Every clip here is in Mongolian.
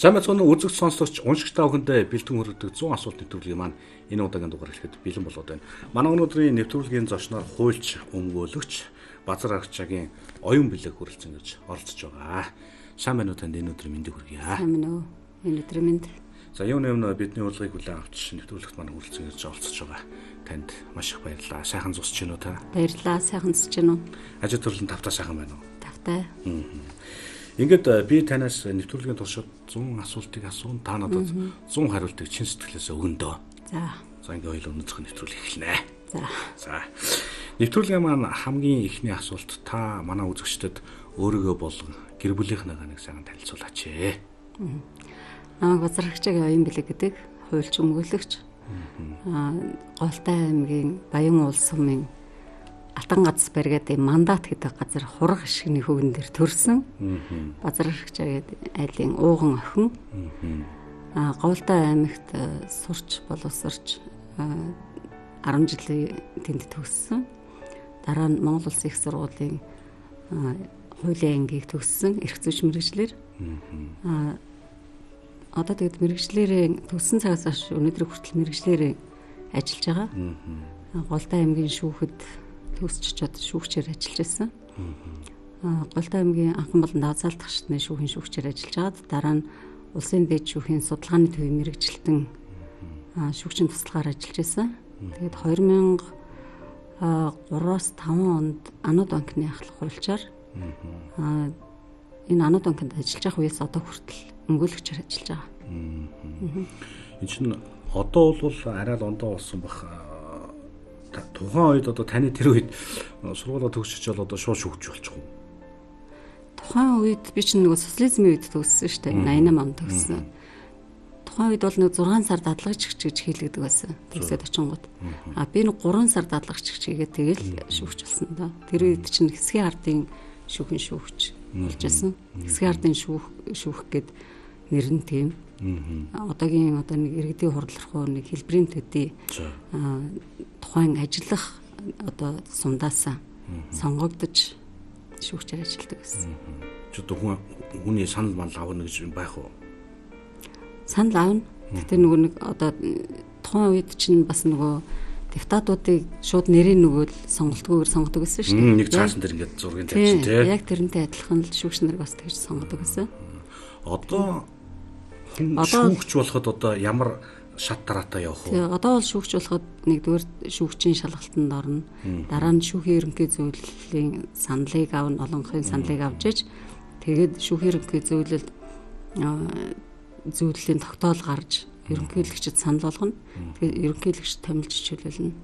Сайн мэцэн үзэгч сонсогч уншигчтай бүхэндээ бэлтгэн хүргэдэг 100 асуулт нэвтрүүлгийн маань энэ удаагийн дугаар эхлэхэд бэлэн болоод байна. Манай өнөөдрийн нэвтрүүлгийн зочноор хуульч, өмгөөлөгч Базар Аргачаагийн оюун билег хүрэлцэн гэж оролцож байгаа. Сайн байна уу танд энэ өдрийн мэндийг хүргье. Сайн байна уу? Энэ өдрийн мэнд. За юуны өмнө бидний урилгыг хүлээн авч нэвтрүүлэгт маань хүрэлцэн гэж оролцож байгаа. Танд маш их баярлалаа. Сайхан зусч гинөө та. Баярлалаа. Сайхан зусч гинөө. Ажил төрлөнд тавтай сайхан байна уу? Тавтай. Ингээд би танаас нэвтрүүлгийн туршид 100 асуултыг асуун. Та надад 100 хариултыг чин сэтгэлээс өгнө дөө. За ингээд хоёул өнөөдрийн нэвтрүүлэг эхэлнэ. За. Нэвтрүүлгийн маань хамгийн ихний асуулт та манай үзэгчдэд өөрийгөө болон гэр бүлийнхнийгаа нэг сайн танилцуулаач. Базар Аргачаагийн оюун билег гэдэг хуульч өмгөөлөгч. Голтой аймгийн Баян улс сумын Алтан гац баригадын мандат гэдэг газар хураг ашигны хөвгөн дээр төрсөн. Базар Аргачаагийн айлын ууган охин. Голтой аймагт сурч боловсрч 10 жилийн тэнд төгссөн. Дараа нь Монгол Улсын их сургуулийн хуулийн ангийг төгссөн эрх зүйч мэргэжлэр. Одоо тэгээд мэргэжлэрийн төгссөн цагаас хойш өнөөдөр хүртэл мэргэжлэрийн ажиллаж байгаа. Голтой аймгийн шүүхэд төгсчихэд шүүгчээр ажиллаж байсан. Голтой аймгийн анхан болон давзаалт тагшны шүүхийн шүүгчээр ажиллаж байгаад дараа нь улсын дээд шүүхийн судалгааны төвийн мэргэжилтэн шүүгчийн туслагаар ажиллаж байсан. Тэгээд 2003-аас 5 онд Анууд банкны ахлах хуульчаар энэ Анууд банкнд ажиллаж байх үеэс одоо хүртэл өмгөөлөгчөөр ажиллаж байгаа. Энэ чинь одоо бол арай л ондоо болсон бах. Тухайн үед одоо таны тэр үед сургуулаа төгсөж бол одоо шууд шүүгч болчих уу? Тухайн үед би чинь нөгөө социализмын үед төгссөн шүү дээ. 88 онд төгссөн. Тухайн үед бол нэг 6 сар дадлагч гэж хийлгдэг байсан. Төгсөөд очингууд. Би нэг 3 сар дадлагч хийгээд тэгэл шүүгч болсон доо. Тэр үед чинь хэсгийн ардын шүүхийн шүүгч болж байсан. Хэсгийн ардын шүүх гээд нэр нь тийм. Одоогийн нэг иргэдийн хурлархуу нэг хэлбэрийн төдий тухайн ажиллах одоо сундаасаа сонгогдож шүүгчээр ажилладаг байсан. Ч одоо хүний санал мал авна гэж байх уу? Санал аавна. Гэтэ нөгөө нэг одоо тухайн үед чинь бас нөгөө депутатуудыг шууд нэрийн нөгөө сонголтгүйгээр сонгодог гэсэн шүү дээ. Нэг цаасан дээр ингээд зургийн тавьчих тийм. Яг тэрнтэй адилхан л шүүгч нарыг бас тэгж сонгодог гэсэн. Одоо шүүгч болоход одоо ямар шат дараатай явах вэ? Одоо бол шүүгч болоход нэгдүгээр шүүгчийн шалгалтанд орно. Дараа нь шүүхийн ерөнхий зөвлөлийн саналыг авна, олонхын саналыг авч иж тэгээд шүүхийн ерөнхий зөвлөлийн тогтоол гарч ерөнхийлөгчд санал болгоно. Тэгээд ерөнхийлөгч томилж чөлөөлнө.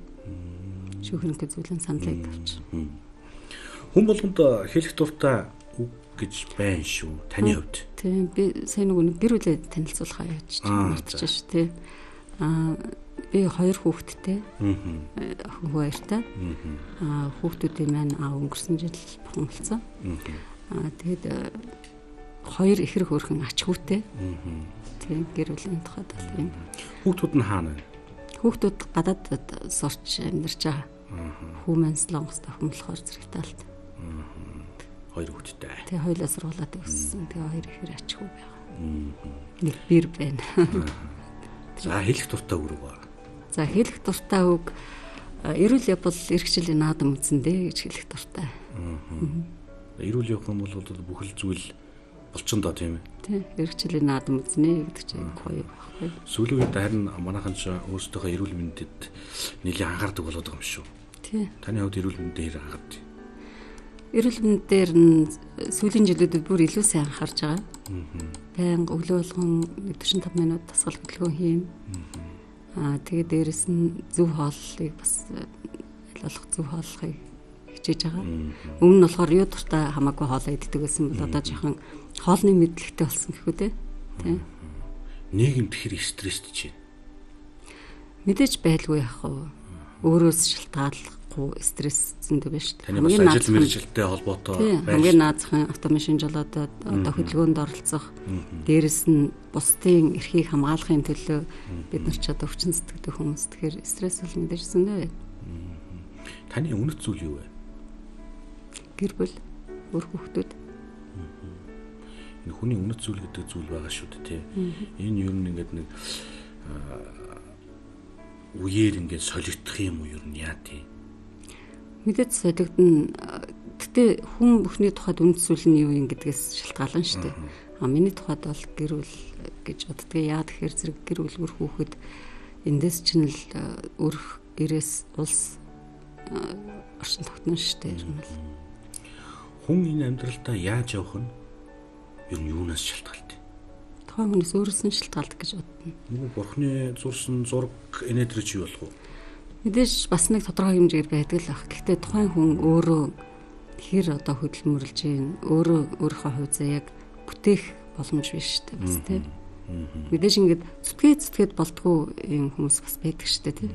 Шүүхийн ерөнхий зөвлөлийн саналыг авч. Хүн болгонд хэлэх дуртай үг гэж байна шүү. Таны хувьд. Тийм би сайн нэг гэр бүлээ танилцуулахаа яаж мартчих ш тий. Би 2 хүүхэдтэй. Охин хүү хоёртай. Хүүхдүүдийн маань өнгөрсөн жил бухимдсан. Тэгээд 2 ихэр хөөрхөн ач хүүтэй. Тийм гэр бүлийн тухайд бол юм. Хүүхдүүд нь хаана вэ? Хүүхдүүд гадаадд сурч амьдарч байгаа. Хүү маань Солонгост охин болохоор Зэрэгтаалд. 2 хүүхэдтэй. Тэгээ хоёулаа сургуулаад өссөн. Тэгээ 2 ихэр ач хүү байгаа. Нэг бэр байна. За хэлэх дуртай үг ба. За хэлэх дуртай үг эрүүл явбал эрхчлэлийн наадам үзэндээ гэж хэлэх дуртай. Эрүүл явах юм бол бүхэл зүйл болчихно доо тийм ээ. Тийм эрхчлэлийн наадам үзнэ гэдэг чинь гоё байхгүй. Сүүлийн үед харин манайхан ч өөрсдийнхөө эрүүл мэндэд нэлээд анхаардаг болоод байгаа юм шүү. Тийм. Таны хувьд эрүүл мэндээр анхаардаг. Эрүүл мэнд дээр нь сүүлийн жилүүдэд бүр илүү сайн анхаарч байгаа. Баян өглөө болгон 45 минут дасгал хөдөлгөөн хийн. Тэгээд дээрэс нь зөв хооллыг бас аль болох зөв хооллохыг хичээж байгаа. Өмнө нь болохоор юу дуртай хамаагүй хоолоо иддэг байсан бол одоо жоохон хоолны мэдлэгтэй болсон гэхүү дээ. Тийм. Нийгэм тэгэхээр стресстэй чинь. Мэдээж байлгүй яах вэ? Өөрөөс шалтгааллахгүй стресс зөндөө байна шүү дээ. Таны бас ажил мэргэжилтэй холбоотой байна. Хамгийн наазахын автомашин жолоодод одоо хөдөлгөөнд оролцох, дээрэс нь бусдын эрхийг хамгаалахын төлөө бид нар ч одоо өвчин сэтгэдэг хүмүүс. Тэгэхээр стресс бол мэдээж зөндөө байна. Таны үнэт зүйл юу вэ? Гэр бүл, өөр хүүхдүүд. нэг хүний үнэт зүйл гэдэг зүйл байгаа шүү дээ тий. Энэ ер нь ингээд нэг үеэр ингээд солигдох юм уу ер нь яа тий. Мэдээд солигдно. Гэтэ хүн бүхний тухайд үнэт зүйл нь юу юм гэдгээс шалтгаална шүү дээ. Миний тухайд бол гэр бүл гэж боддгийг яа тэгэхээр зэрэг гэр бүл бүр хүүхэд эндээс чинь л өрх гэрээс улс орчин тогтно шүү дээ. Хүн энэ амьдралдаа яаж явах нь ер нь юунаас шалтгаалдаг? Тухайн хүнээс өөрөөс нь шалтгаалдаг гэж бодно. Нөгөө бурхны зурсан зураг энэдрэ чи болох уу? Мэдээж бас нэг тодорхой хэмжээгээр байдаг л ах. Гэхдээ тухайн хүн өөрөө хэр одоо хөдөлмөрлж гин өөрийнхөө хувьцаа яг бүтээх боломж биш шүү дээ бас тийм. Мэдээж ингээд зүтгээд болтгоо юм хүмүүс бас байдаг шүү дээ тийм.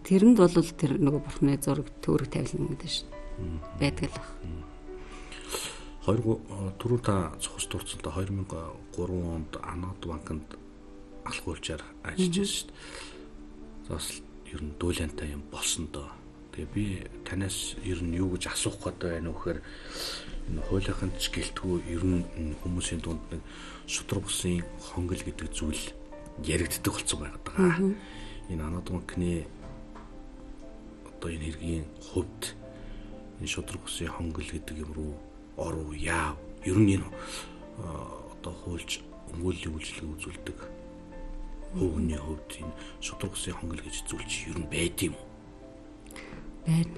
Тэрэнд бол тэр нөгөө бурхны зураг төөрөг тавилна гэдэг шүү дээ. Байдаг л ах. Түрүү та цохос дурдсан та 2003 онд Анод банкнд алхуулчаар ажиллаж байсан шүү дээ. Бас ер нь дуулиантай юм болсон доо. Тэгээ би танаас ер нь юу гэж асуух гэдэг байна вэ гэхээр энэ хуулийнхын ч гэлтгүй ер нь хүмүүсийн дунд нэг шудраг бусын хонгол гэдэг зүйл яригддаг болсон байгаад байгаа. Энэ Анод банкны одоо энэ хэргийн хувьд энэ шудраг бусын хонгол гэдэг юм руу оров яав ер нь энэ одоо хуульч өмгөөллийн үйлчлэг үзүүлдэг хувийн хувьд энэ шудраг бусын хонгол гэж зүйл чи ер нь байд юм уу? Байна.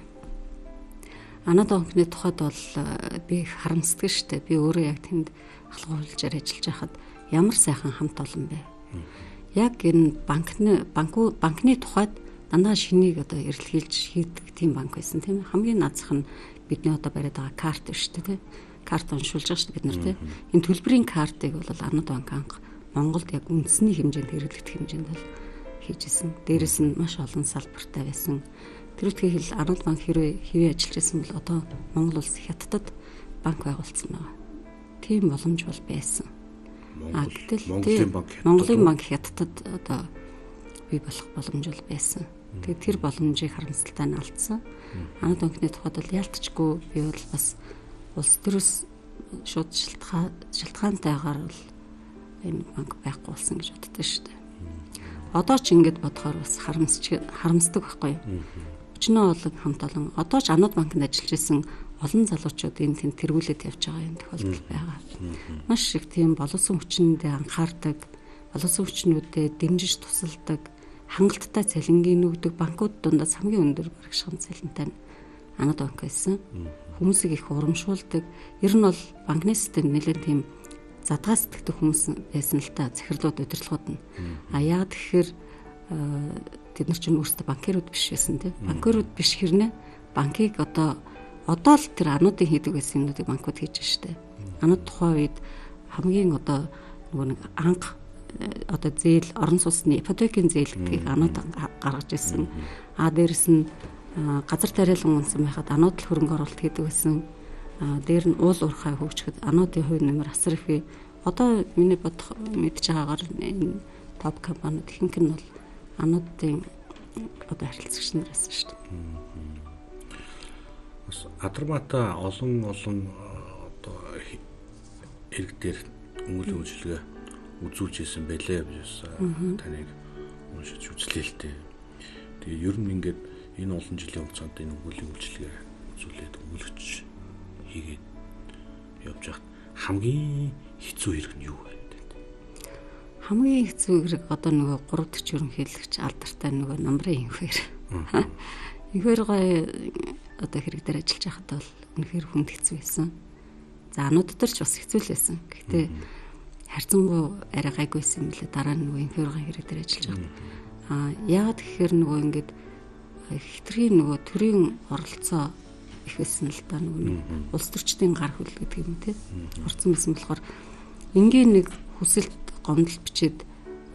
Анод банкны тухайд бол би харамсдаг штэ. Би өөрөө яг тэнд алхуулчаар ажиллаж байхад ямар сайхан хамт олон бай. Яг энэ банкны тухайд дандаа шинийг одоо эрэлхийлж хийдэг тийм банк байсан тийм. Хамгийн наазах нь бидний одоо бариад байгаа карт биш үү тийм. Карт уншуулж байгаа шүү бид нар тийм. Энэ төлбөрийн картыг бол Анод банк анх Монголд яг үндэсний хэмжээнд хэрэглэгдэх хэмжээнд бол хийжсэн. Дээрээс нь маш олон салбартай байсан. Тэр үтгийг хэл Анод банк хэвээ ажиллаж байсан бол одоо Монгол улс хятадд банк байгуулсан байна. Тийм боломж бол байсан. Монголын банк хятадд одоо бий болох боломж бол байсан. Тэгээд тэр боломжийг харамсалтай нь алдсан. Анод банкны тухайд бол яалтчгүй би бол бас улс төрөөс шууд шалтгаантайгаар бол энэ банк байхгүй болсон гэж боддог шүү дээ. Одоо ч ингэж бодохоор бас харамсдаг байхгүй юу? Өчнөө олон хамт олон одоо ч Анод банкнд ажиллаж исэн олон залуучууд энэ тэнд тэргүүлээд явж байгаа юм тохиолдол байгаа. Маш их тийм боловсон хүчнэдээ анхаардаг, боловсон хүчнүүдэд дэмжиж тусалдаг, хангалттай цалингийн өгдөг банкуд дундаас хамгийн өндөр барагшхан цалинтай Анод банк байсан. Хүмүүсийг их урамшуулдаг. Ер нь бол банкны систем нэлээд тийм задгаа сэтгэдэг хүмүүс байсан л та захирлууд удирдлагууд нь. Яг тэгэхээр тэд нар ч өөрсдөө банкирууд биш байсан тийм. Банкирууд биш хэрнээ банкыг одоо л тэр Анодын хийдэг байсан юмнуудыг банкуд хийж штэ. Анод тухайн үед хамгийн одоо нөгөө нэг анх одоо зээл орон сууцны ипотекийн зээл гэдгийг Анод гаргаж ирсэн. Дээрэс нь газар тариалан унсан байхад Анод л хөрөнгө оруулалт хийдэг байсан. Дээр нь уул уурхай хөгжихэд Анодын хувь нэмэр асар их. Одоо миний бодох мэдж байгаагаар энэ топ компаниуд ихэнх нь бол Анодын одоо харилцагч нар байсан шүү дээ. Бас Адармата олон одоо хэрэг дээр өнгөлийн үйлчилгээ үзүүлж исэн байлээ гэж таныг уншиж үзлээ л дээ. Тэгээ ер нь ингээд энэ олон жилийн хугацаанд энэ өнгөлийн үйлчилгээ үзүүлээд өнгөлөгч хийгээд явж байхад хамгийн хэцүү хэрэг нь юу вэ? Хамгийн хэцүү хэрэг одоо нөгөө 3 дахь ерөнхийлөгч алдартай нөгөө намрын инхээр. Инхээр гоё одоо хэрэг дээр ажиллаж байхад бол үнэхээр хүнд хэцүү байсан. За Анод дээр ч бас хэцүү л байсан. Гэхдээ харьцангуй арай гайгүй байсан юм лээ. Дараа нь нөгөө инхээр гоё хэрэг дээр ажиллаж байхад. Яагаад тэгэхээр нөгөө ингээд хитрхийн нөгөө төрийн оролцоо их байсан л да нөгөө улс төрчдийн гар хөл гэдэг юм те. Орцсон байсан болохоор ингийн нэг хүсэлт гомдол бичээд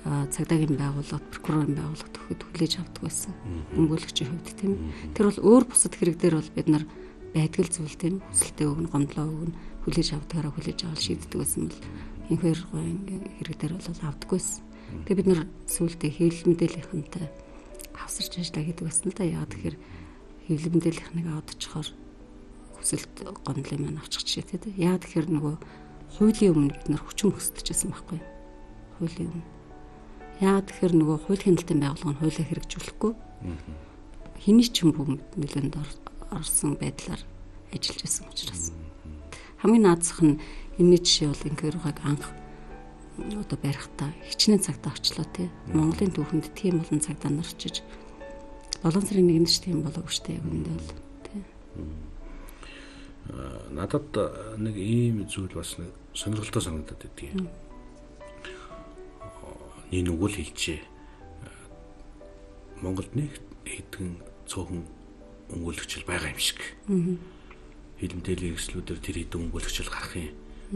цагдаагийн байгууллагад прокурорын байгууллагад өгөхөд хүлээж авдаг байсан. Өнгөлөгчийн хувьд тийм. Тэр бол өөр бусад хэрэг дээр бол бид нар байдгал зүйл тийм хүсэлтээ өгнө, гомдлоо өгнө, хүлээж авдагаараа хүлээж авал шийддэг байсан бол инхээр хэрэг дээр бол авдаггүйсэн. Тэгээ бид нар сүүлдээ хэвлэл мэдээллийнхэнтэй хавсарч ажиллаа гэдэг байсан л да. Яа тэгэхээр хэвлэл мэдээллийнхнийг аваад очихоор хүсэлт гомдлын маань авчих жишээ тийм. Яа тэгэхээр нөгөө хуулийн өмнө бид нар хүчин хөсдөжсэн байхгүй юу? Хуулийн өмнө. Яагаад тэгэхээр нөгөө хуулийн хяналтын байгууллага нь хуулиа хэрэгжүүлэхгүй. Хэний ч юм бүү нөлөөнд орсон байдлаар ажиллаж байсан учраас. Хамгийн наадсах нь энэ жишээ бол инкерогыг анх одоо барихтаа хичнээн цагтаа очлоо тий. Монголын түүхэнд тийм олон цагтаа нарчиж болон сарын 1-нд ч тийм болоогүй штэ яг үндэ бол тий. Надад нэг ийм зүйл бас нэг сонирхолтой санагдаад байдгийг. Нэг үгэл хэлжээ. Монголд нэг хэдэн цөөхөн өмгөөлөгчл байгаа юм шиг. Хилмдээлийн хэрэгслүүдээр тэр хэдэн өмгөөлөгчл гарах юм.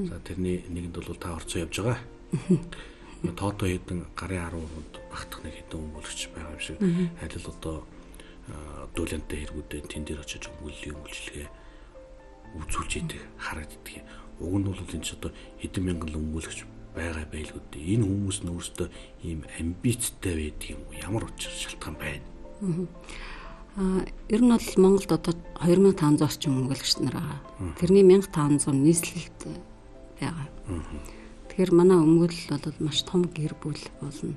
За тэрний нэгэнд бол та орцоо явж байгаа. Тоото хэдэн гарын 10-нд багтах нэг хэдэн өмгөөлөгч байгаа юм шиг. Аль л одоо дүүлэнтэй хэрэгүүдээ тэн дээр очиж өмгөөллийн өмгөөлжлэгээ үзүүлж идэг харагддаг. Уг нь бол энэ ч одоо хэдэн мянган өмгөөлөгч байгаа байлгүй дээ. Энэ хүмүүс нь өөрсдөө ийм амбицтай байдаг юм уу? Ямар учир шалтгаан байна? Ер нь бол Монголд одоо 2500 орчим өмгөөлөгч нар байгаа. Тэрний 1500 нийслэлд байгаа. Тэгэхээр манай өмгөөлөл бол маш том гэр бүл болно.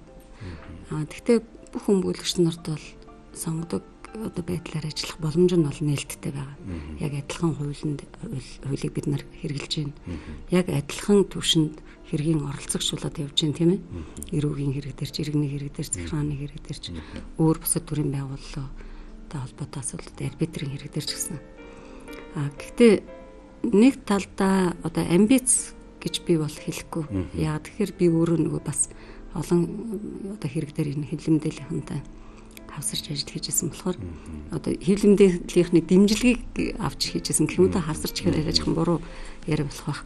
Гэхдээ бүх өмгөөлөгч нарт бол сонгодог одоо байдлаар ажиллах боломж нь бол нээлттэй байгаа. Яг адилхан хуулийг бид нар хэрэгжилж байна. Яг адилхан түвшинд хэргийн оролцогчулаад явж байна тийм ээ. Эрүүгийн хэрэг дээр ч, иргэний хэрэг дээр, захиргааны хэрэг дээр ч, өөр бусад төрлийн байгууллагатай холбоотой асуудал, арбитрийн хэрэг дээр ч гэсэн. Гэхдээ нэг талдаа одоо амбиц гэж би бол хэлэхгүй. Яагаад тэгэхээр би өөрөө нөгөө бас олон одоо хэрэг дээр энэ хилэмдээлийнхэнтэй хавсарч ажил хийжсэн болохоор одоо хилэмдээлийнхний дэмжлэгийг авч хийжсэн хүмүүстээ хавсарч ихээр яриачих буруу яриа болох байх.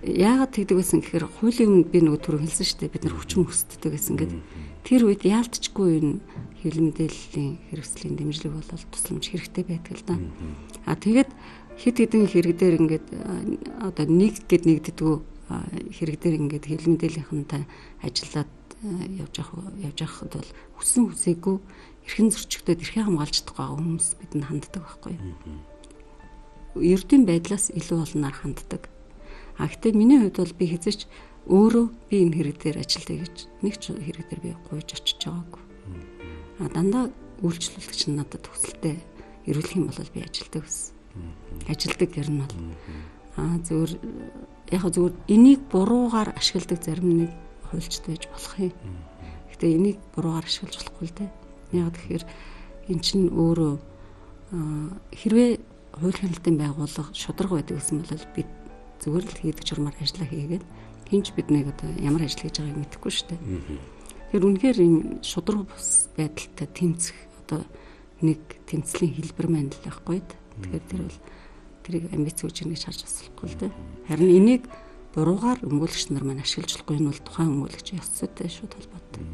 Яагаад тэгдэг байсан гэхээр хуулийн өмнө би нөгөө түрүү хэлсэн шүү дээ бид нар хүчин хөсддөг гэсэн гээд тэр үед яалтчгүй энэ хилэмдээлийн хэрэгслийн дэмжлэг бол тусламж хэрэгтэй байдаг л да. Тэгээд хэд хэдэн хэрэг дээр ингээд одоо нэг гэд нэгддэггүй хэрэг дээр ингээд хилэмдээлийнхэнтэй ажиллаад явж явахд бол хүссэн хүсээгүй эрхэн зөрчигдөд эрхээ хамгаалж чадахгүй хүмүүс бидэнд ханддаг байхгүй юу? Ердийн байдлаас илүү олноор ханддаг. Гэхдээ миний хувьд бол би хэзээч өөрөө би энэ хэрэг дээр ажилтаа гэж нэг ч хэрэг дээр би гуйж очиж байгаагүй. Дандаа үйлчлүүлэгч нь надад төсөлтэй ирүүлэх юм бол би ажилтаа гэсэн. Ажилтдаг гэр нь бол зүгээр энийг буруугаар ашигладаг зарим нэг хуульчд байж болох юм. Гэтэ энийг буруугаар ашиглаж болохгүй л дээ. Яг тэгэхээр эн чинь өөрөө хэрвээ хууль хяналтын байгууллага шударга байдаг гэсэн бол бид зүгээр л хийдэг журмаар ажиллаа хийгээд хинч биднийг одоо ямар ажил хийж байгааг мэдэхгүй шүү дээ. Тэгэхээр үнэхээр энэ шударга бус байдалтай тэмцэх одоо нэг тэмцлийн хэлбэр маань л байхгүй. Тэгэхээр тэр бол тэрийг амбиц үүж ингэж харж болохгүй л дээ. Харин энийг буруугаар өмгөөлөгч нар маань ашиглаж болохгүй нь бол тухайн өмгөөлөгч ёс зүйтэй шууд холбоотой.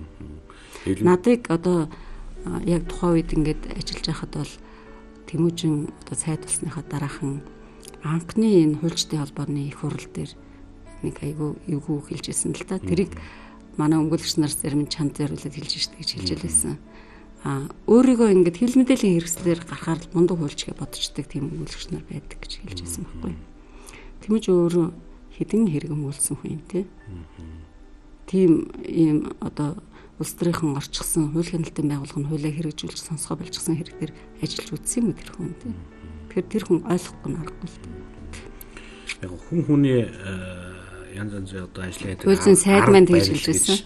Надыг одоо яг тухайн үед ингээд ажиллаж байхад бол Тэмүүжин одоо сайд болсныхаа дараахан анхны энэ хуульчдын холбооны их хурал дээр нэг айгүй эвгүй хэлжсэн л та. Тэрийг манай өмгөөлөгч нар зарим чанд зориулаад хэлж штэ гэж хэлж байлсэн. Өөрийгөө ингээд хил мэдээллийн хэрэгслээр гарахаар мундаг хуульчгээ бодчихдаг тийм өмгөөлөгч нар байдаг гэж хэлж байсан байхгүй. Тэмүүж өөрөө хэдэн хэрэг өмгөөлсөн хүн юм те. Тийм ийм одоо улс төрийн орчихсон хууль хяналтын байгууллага нь хуулиа хэрэгжүүлж сонсгоо болчихсон хэрэг дээр ажиллаж үзсэн юм тэр хүн те. Тэгэхээр тэр хүн ойлгохгүй нь аргагүй л те. Яг хүн хүний янз янзын одоо ажлын хэдэг үйлсийн сайд маань тэгж хэлж байсан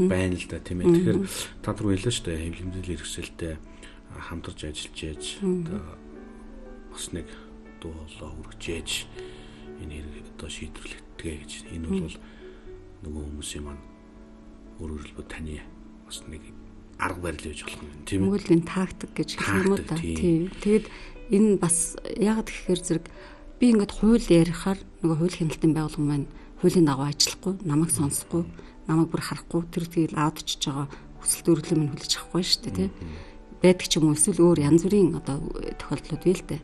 байна л да тийм ээ. Тэгэхээр та түрүү хэллээ шүү дээ хэмжээний хэрэгсэлтэй хамтарч ажиллаж яаж одоо бас нэг дуу хоолой хүргэж яаж энэ хэрэг одоо шийдвэрлэгдэгэ гэж. Энэ бол нөгөө хүмүүсийн маань өөрөөр таны бас нэг арга барил гэж болох юм тийм ээ. Мөнгөлийн тактик гэж хэлэх юм уу та. Тийм. Тэгэд энэ бас яг тэгэхээр зэрэг би ингээд хууль ярихаар нөгөө хууль хяналтын байгууллага маань хуулийн дагуу ажиллахгүй, намайг сонсохгүй, намайг бүр харахгүй тэр тэгэл аудитж байгаа хүсэлт өргөлөө минь хүлээж авахгүй шүү дээ тийм. Байдаг ч юм уу эсвэл өөр янз бүрийн одоо тохиолдлууд вэ л дээ.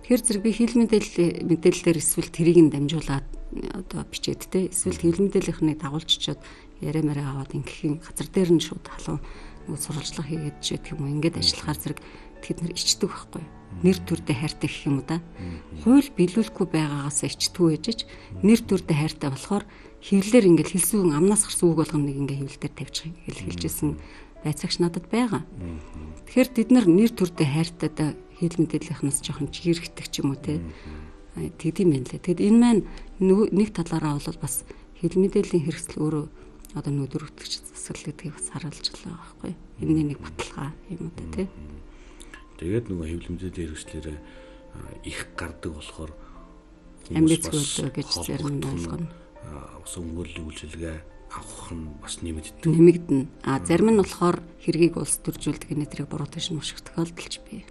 Тэгэхээр зэрэг би хил мэдээлэлээр эсвэл тэрийг нь дамжуулаад одоо бичээд те эсвэл хил мэдээллийнхнийг дагуулчичаад яриа мараа аваад ингэхийн газар дээр нь шууд халуун нөгөө сурвалжлага хийгээд ч гэх юм уу ингээд ажиллахаар зэрэг тэд нар ичдэг байхгүй. нэр төрдөө хайртай гэх юм уу да. Хууль биелүүлэхгүй байгаагаас ичтгүү ээжж нэр төрдөө хайртай болохоор хэвлэлээр ингээл хэлсэн хүн амнаас гарсан үг болгоно нэг ингээ хэвлэлээр тавьчих ингээл хэлжсэн байцаагч надад байгаа. Тэгэхээр бид нар нэр төрдөө хайртайдаа хэл мэдээллийнхнаас жоохон жигэрхдэг ч юм уу те. Тэгдэм юм лээ. Тэгэд энэ маань нэг талаараа бол бас хэл мэдээллийн хэрэгсэл өөрөө одоо нүдэр үтгэж засал гэдгийг бас харуулж байгаа байхгүй. Энэний нэг баталгаа юм уу те. Тэгээд нөгөө хэл мэдээллийн хэрэгслээр их гардаг болохоор амбицгүй гэж зарим нь ойлгоно. Ус өмгөөллийн үйлчилгээ авах нь бас нэмэгдэнэ. Зарим нь болохоор хэргийг улс төржүүлдэг нэтрийг буруу тийш нуших тохиолдолч бий.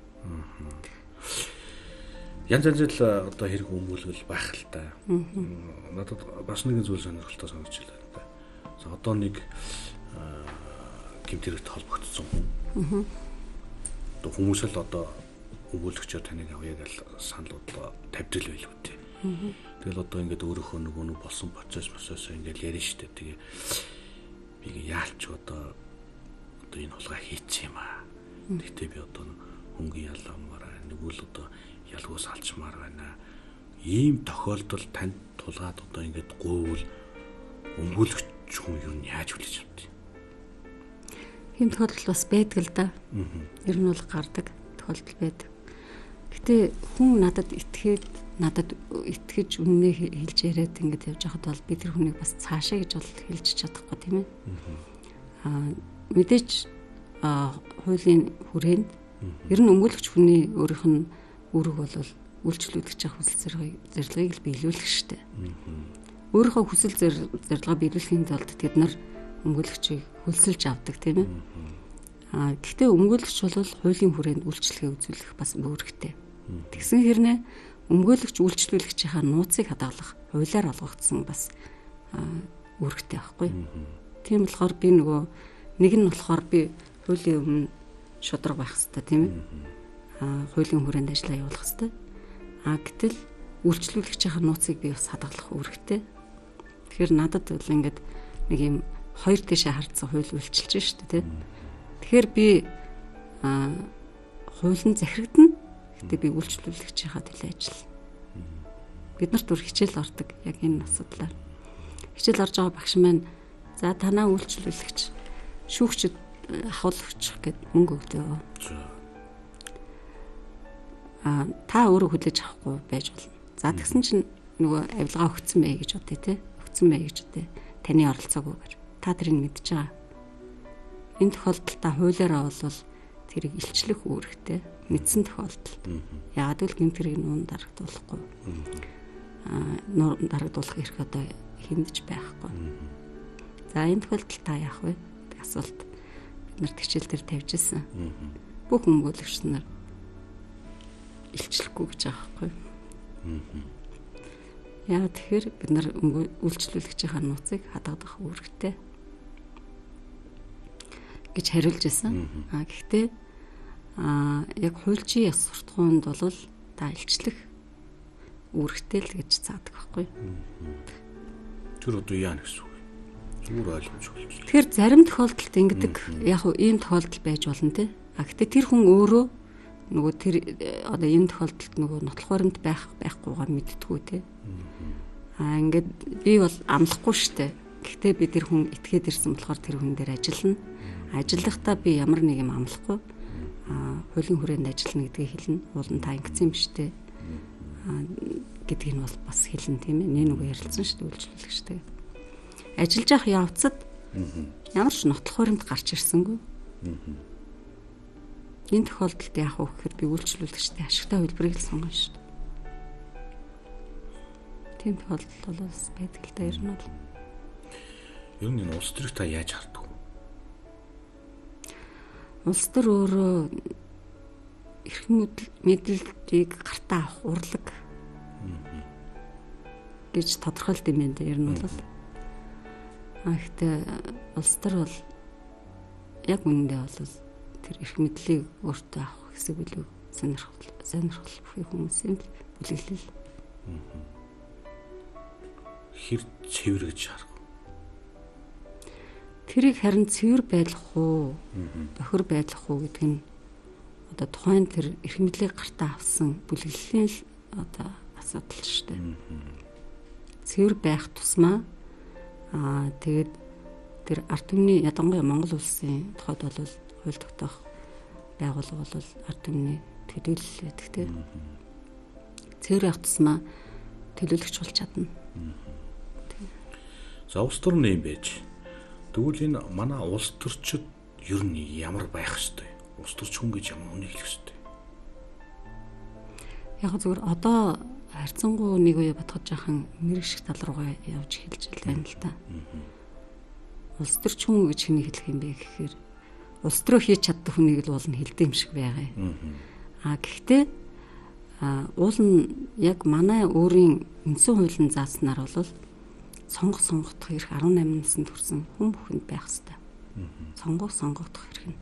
Янз янз л одоо хэрэг өмгөөлгөл байх л та. Надад бас нэгэн зүйл сонирхолтой санагдаж байна. За одоо нэг гэмтэрэгт холбогдсон хүн. Одоо хүмүүс л одоо өмгөөлөгчөөр таныг авъя гэж саналууд тавьдэл байлгүй тий. Тэгэл одоо ингээд өөрөөхөө нөгөө болсон процесс ингээд ярина штэ. Тэгээ би яалч одоо энэ хулгай хийчих юм аа. Тэгтээ би одоо хөнгөн ялгаамаар нэгвэл одоо ялгуус алчмаар байна. Ийм тохиолдол танд тулгаад одоо ингээд гуйвал өмгөөлөгч хүн юу яаж хүлээж авдаг? Ийм тохиолдол бас байдаг л да. Ер нь бол гардаг тохиолдол байдаг. Гэтэ хүн надад итгэж үннээ хэлж яриад ингэж явж байхад бол би тэр хүнийг бас цаашаа гэж бол хэлж чадахгүй тийм ээ. Мэдээж хуулийн хүрээнд ер нь өмгөөлөгч хүний өөрийнх нь үүрэг бол үйлчлүүлэгч авах хүсэл зорилгыг л биелүүлэх штэ. Өөрийнхөө хүсэл зорилгоо биелүүлэхийн тулд тэд нар өмгөөлөгчийг хөлсөлж авдаг тийм ээ. Гэхдээ өмгөөлөгч бол хуулийн хүрээнд үйлчлэгээ үзүүлэх бас үүрэгтэй. Тэгсэн хэрнээ өмгөөлөгч үйлчлүүлэгчийнхаа нууцыг хадгалах хуулиар олгогдсон бас үүрэгтэй байхгүй. Тийм болохоор би нэг нь болохоор би хуулийн өмнө шударга байх хэрэгтэй тийм ээ. Хуулийн хүрээнд ажиллаа явуулах хэрэгтэй. Гэтэл үйлчлүүлэгчийнхаа нууцыг би бас хадгалах үүрэгтэй. Тэгэхээр надад бол ингээд нэг юм хоёр тишээ хардсан хууль үйлчилж шүү дээ тийм. Тэгэхээр би хуулийн захирагдана. Гэтэ би үйлчлүүлэгчийнхаа төлөө ажиллана. Бид нарт бүр хичээл ордог яг энэ асуудлаар. Хичээл орж байгаа багш маань за танаа үйлчлүүлэгч шүүгчд хавлагч гэд мөнгө өгдөө. Та өөрөө хүлээж авахгүй байж болно. За тэгсэн чинь нөгөө авилгаа өгцөн бай гэж бодъё те. Өгцөн бай гэж бодъё. Таны оролцоогүйгээр. Та тэрийг мэдж байгаа. Энэ тохиолдолд та хуулиараа бол тэрийг илчлэх үүрэгтэй. Мэдсэн тохиолдолд. Яагаад гэвэл гэмт хэрэг нуун дарагдуулахгүй. Нуун дарагдуулах эрх одоо хиндэж байхгүй. За энэ тохиолдолд та яах вэ? Асуулт бид нарт хичээл дээр тавьж ирсэн. Бүх өмгөөлөгч нар илчлэхгүй гэж байгаа байхгүй. Яа тэгэхээр бид нар үйлчлүүлэгчийнхаа нууцыг хадгалах үүрэгтэй гэж хариулж ирсэн. Гэхдээ яг хуульчийн яс суртахуунд бол та илчлэх үүрэгтэй л гэж цаадаг байхгүй. Тэр одоо яа гэсэн үг вэ? Зүгээр ойлгомжгүй. Тэгэхээр зарим тохиолдолд ингэдэг яг ийм тохиолдол байж болно те. Гэхдээ тэр хүн өөрөө нөгөө тэр одоо энэ тохиолдолд нөгөө нотлох баримт байхгүйгаа мэдтгүү те. Ингээд би бол амлахгүй штэ. Гэхдээ би тэр хүн итгээд ирсэн болохоор тэр хүн дээр ажиллана. Ажиллахдаа би ямар нэг юм амлахгүй хуулийн хүрээнд ажиллана гэдгийг хэлнэ. Уулын та ингэсэн юм штэ. Гэдгийг нь бол бас хэлнэ тийм ээ. Нэг ярилцсан штэ үйлчлүүлэгчтэй. Ажиллаж явах явцад ямар ч нотлох баримт гарч ирсэнгүй. Энэ тохиолдолд яах вэ гэхээр би үйлчлүүлэгчтэй ашигтай хэлбэрийг л сонгоно шүү дээ. Тийм тохиолдол бол бас байдаг л да ер нь бол. Ер нь энэ улс төрийг та яаж хардаг вэ? Улс төр өөрөө эрх мэдээллийг гартаа авах урлаг гэж тодорхойлд юм байна ер нь бол. Гэхдээ улс төр бол яг үнэндээ бол тэр эрх мэдлийг өөртөө авах хэсэг билүү сонирхол бүхий хүмүүсийн бүлэглэл. Хэр цэвэр гэж харах вэ? Тэрийг харин цэвэр байлгах уу, бохир байлгах уу гэдэг нь одоо тухайн тэр эрх мэдлийг гартаа авсан бүлэглэлийн л одоо асуудал шүү дээ. Цэвэр байх тусмаа тэгээд тэр ард түмний ядангуяа Монгол улсын тухайд бол хууль тогтоох байгууллага бол ард түмний төлөөлөл байдаг тийм. Цэвэр байх тусмаа төлөөлөгч болж чадна. За улс төр нь юм байж. Тэгвэл энэ манай улс төрчид ер нь ямар байх ёстой? Улс төрч хүн гэж ямар үнийг хэлэх ёстой? Яг зөвхөн одоо харьцангуй нэг үе бодоход жаахан мэрэгших тал руугаа явж эхэлж байна л да. Улс төрч хүн гэж хэнийг хэлэх юм бэ гэхээр улс төрөө хийж чаддаг хүнийг л уул нь хэлдэг юм шиг байгаа. Гэхдээ уул нь яг манай өөрийн үндсэн хуулийн зааснаар бол сонгох эрх 18 наснд хүрсэн хүн бүхэнд байх ёстой. Сонгох эрх нь.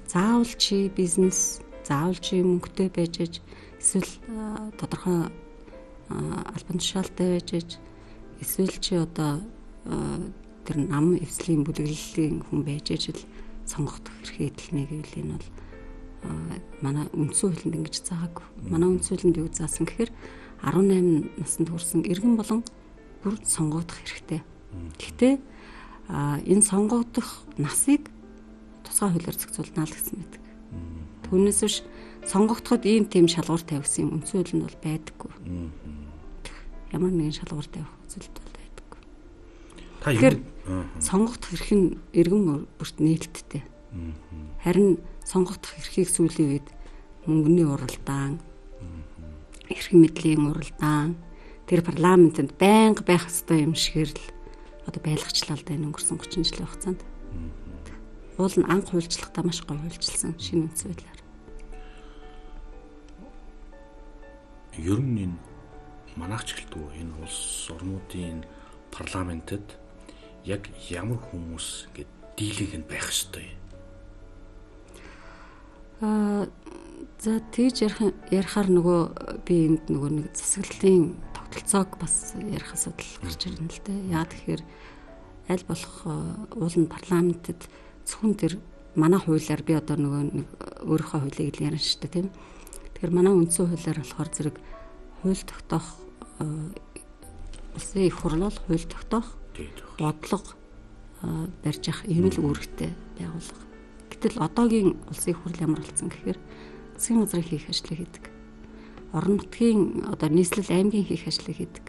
Заавал чи бизнес, заавал чи мөнгөтэй байж аж, эсвэл тодорхой албан тушаалтай байж аж, эсвэл чи одоо тэр нам эвслийн бүлэглэлийн хүн байж аж л сонгох эрхээ эдлэнэ гэвэл энэ бол манай үндсэн хуулинд ингэж заагаагүй. Манай үндсэн хуулинд юу заасан гэхээр 18 наснд хүрсэн иргэн болон бүр сонгогдох хэрэгтэй. Гэхдээ энэ сонгогдох насыг тусгай хуулиар зохицуулна л гэсэн мэт. Түүнээс биш сонгогдоход ийм тийм шалгуур тавьсан юм үндсэн хуулинд бол байдаггүй. Ямар нэгэн шалгуур тавих зүйлд бол байдаггүй. Тэгэхээр сонгогдох эрх нь иргэн бүрт нээлттэй. Харин сонгогдох эрхийг сүүлийн үед мөнгөний уралдаан, эрх мэдлийн уралдаан, тэр парламентэнд байнга байх ёстой юм шигээр л одоо байлгачлал байна өнгөрсөн 30 жилийн хугацаанд. Уул нь анх хуульчлахдаа маш гоё хуульчилсан шинэ үндсэн хуулиар. Ер нь энэ манайч гэлтгүй энэ улс орнуудын парламентэд яг ямар хүмүүс ингэ дийлэнх нь байх ёстой. За тэгж ярихаар нөгөө би энд нөгөө нэг засаглалын тогтолцоог бас ярих асуудал гарч ирнэ л дээ. Яа тэгэхээр аль болох уулын парламентэд зөвхөн тэр манай хуулиар би одоо нөгөө нэг өөрийнхөө хуулийг л ярина шүү дээ тийм. Тэгэхээр манай үндсэн хуулиар болохоор зэрэг хууль тогтоох улсын их хурлал хууль тогтоох бодлого барьж ах ийм л үүрэгтэй байгууллага. Гэтэл одоогийн улсын их хурл ямар болсон гэхээр засгийн газрын хийх ажлыг хийдэг. Орон нутгийн одоо нийслэл аймгийн хийх ажлыг хийдэг.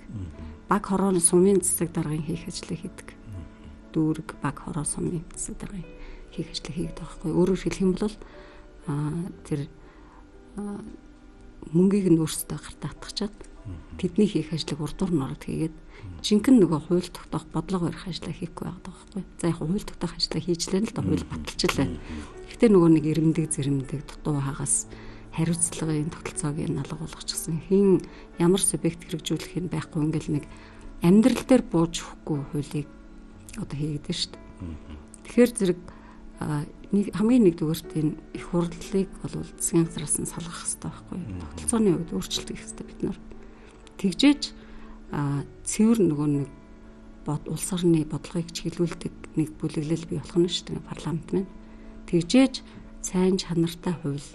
Баг хорооны сумын засаг даргын хийх ажлыг хийдэг. Дүүрэг баг хороо сумын засаг даргын хийх ажлыг хийдэг байхгүй. Өөрөөр хэлэх юм бол тэр мөнгийг нь өөрсдөө гартаа татгачаад тэдний хийх ажлыг урдуур нь ороод хийгээд жинхэнэ нөгөө хууль тогтоох бодлого барих ажлаа хийхгүй байгаа байхгүй. За яг хууль тогтоох ажлаа хийжлээ л да хууль баталчлаа. Гэхдээ нөгөө нэг ирэмдэг зэрэмдэг дутуу хагас хариуцлагын тогтолцоог нь алга болгочихсон. Хин ямар субъект хэрэгжүүлэх юм байхгүй ингээл нэг амьдрал дээр бууж өгөхгүй хуулийг одоо хийгээд шүү дээ. Тэгэхээр зэрэг хамгийн нэгдүгээрт энэ их хурлыг бол засгийн газраас нь салгах хэрэгтэй байхгүй. Тогтолцооны үед өөрчлөлт хийх хэрэгтэй бид нар. Тэгжээж цэвэр нөгөө нэг улс орны бодлогыг чиглүүлдэг нэг бүлэглэл бий болох нь шүү дээ парламент маань. Тэгжээж сайн чанартай хууль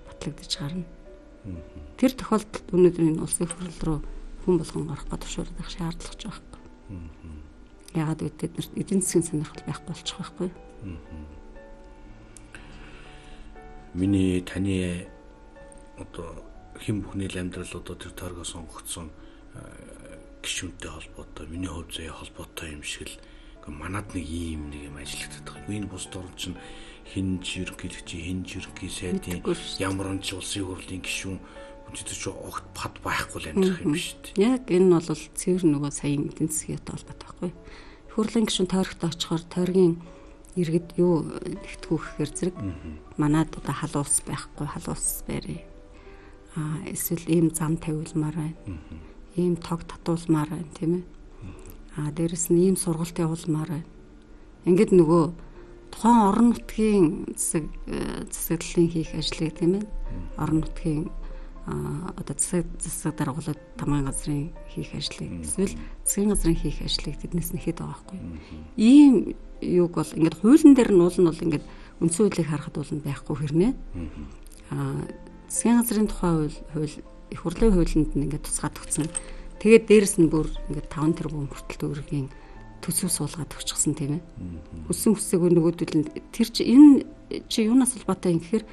батлагдаж гарна. Тэр тохиолдолд өнөөдөр энэ улсын хурл руу хүн болгон орохгүй тушаалдах шаардлага ч байхгүй. Ягаад гэвэл тэднэрт эдийн засгийн сонирхол байхгүй болчих байхгүй. Миний таны одоо хэн бүхний амьдрал одоо тэр тойргоо сонгогдсон гишүүнтэй холбоотой, миний хувь заяа холбоотой юм шиг л манад нэг ийм нэг юм ажиллагддаг байгаа. Энэ бус дорн чинь хэн жиргэлэгч, хэн жиргээ сайдын ямар ч улсын хурлын гишүүн үнэхээр ч огт пад байхгүй л амьдрах юм шүү дээ. Яг энэ бол цэвэр нөгөө саяын эдийн засгийн холбоотой байхгүй. Хурлын гишүүн тойрогт очихоор тойргийн иргэд юу нэгтгэх гэхээр зэрэг манад одоо халуус байхгүй, халуус барь. Эсвэл ийм зам тавиулмаар байна. Ийм тог татуулмаар байна, тийм ээ. Дээрэс нь ийм сургалт явуулмаар байна. Ингээд нөгөө тухайн орон нутгийн засаглалын хийх ажлыг тийм ээ. Орон нутгийн одоо засаг даргуулаад тамгын газрын хийх ажлыг эсвэл засгийн газрын хийх ажлыг тэднээс нэхэд байгаа байхгүй. Ийм юуг бол ингээд хуулийн дээр нь уул нь бол ингээд үндсэн хуулийг харахад бол байхгүй хэрнээ. засгийн газрын тухай хууль их хурлын хуулинд нь ингээд тусгаад өгсөн. Тэгээд дээрэс нь бүр ингээд 5 тэрбум хүртэл төгрөгийн төсөв суулгаад өгчихсэн тийм ээ. Хүссэн хүсээгүй нөгөөдөл нь тэр энэ чи юунаас холбоотой юм гэхээр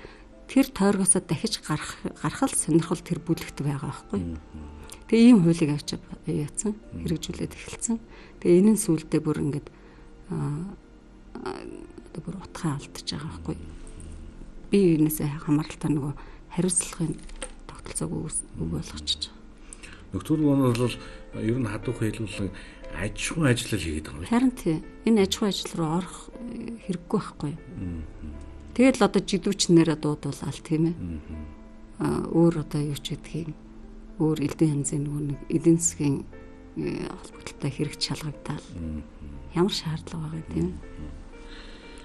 тэр тойргоосоо дахиж гарах сонирхол тэр бүлэгт байгаа байхгүй. Тэгээ ийм хуулийг авч яатсан хэрэгжүүлээд эхэлсэн. Тэгээ энэ нь сүүлдээ бүр ингээд бүр утгаа алдчихж байгаа байхгүй. Би юунаас хамааралтай нөгөө хариуцлагын тогтолцоог үг болгочихж байгаа. Нөхцөл нь бол ер нь хадуух хэлбэл аж ахуйн ажиллал хийгээд байгаа юм. Харин тийм. Энэ аж ахуйн ажил руу орох хэрэггүй байхгүй. Тэгэл одоо жидүүчнэрээ дуудуулаад тийм ээ. Өөр одоо юу ч гэдгийг өөр элдэн янзын нэг эдийн засгийн холбогдлолтой хэрэгж шалгагдаад ямар шаардлага байгаа тийм ээ.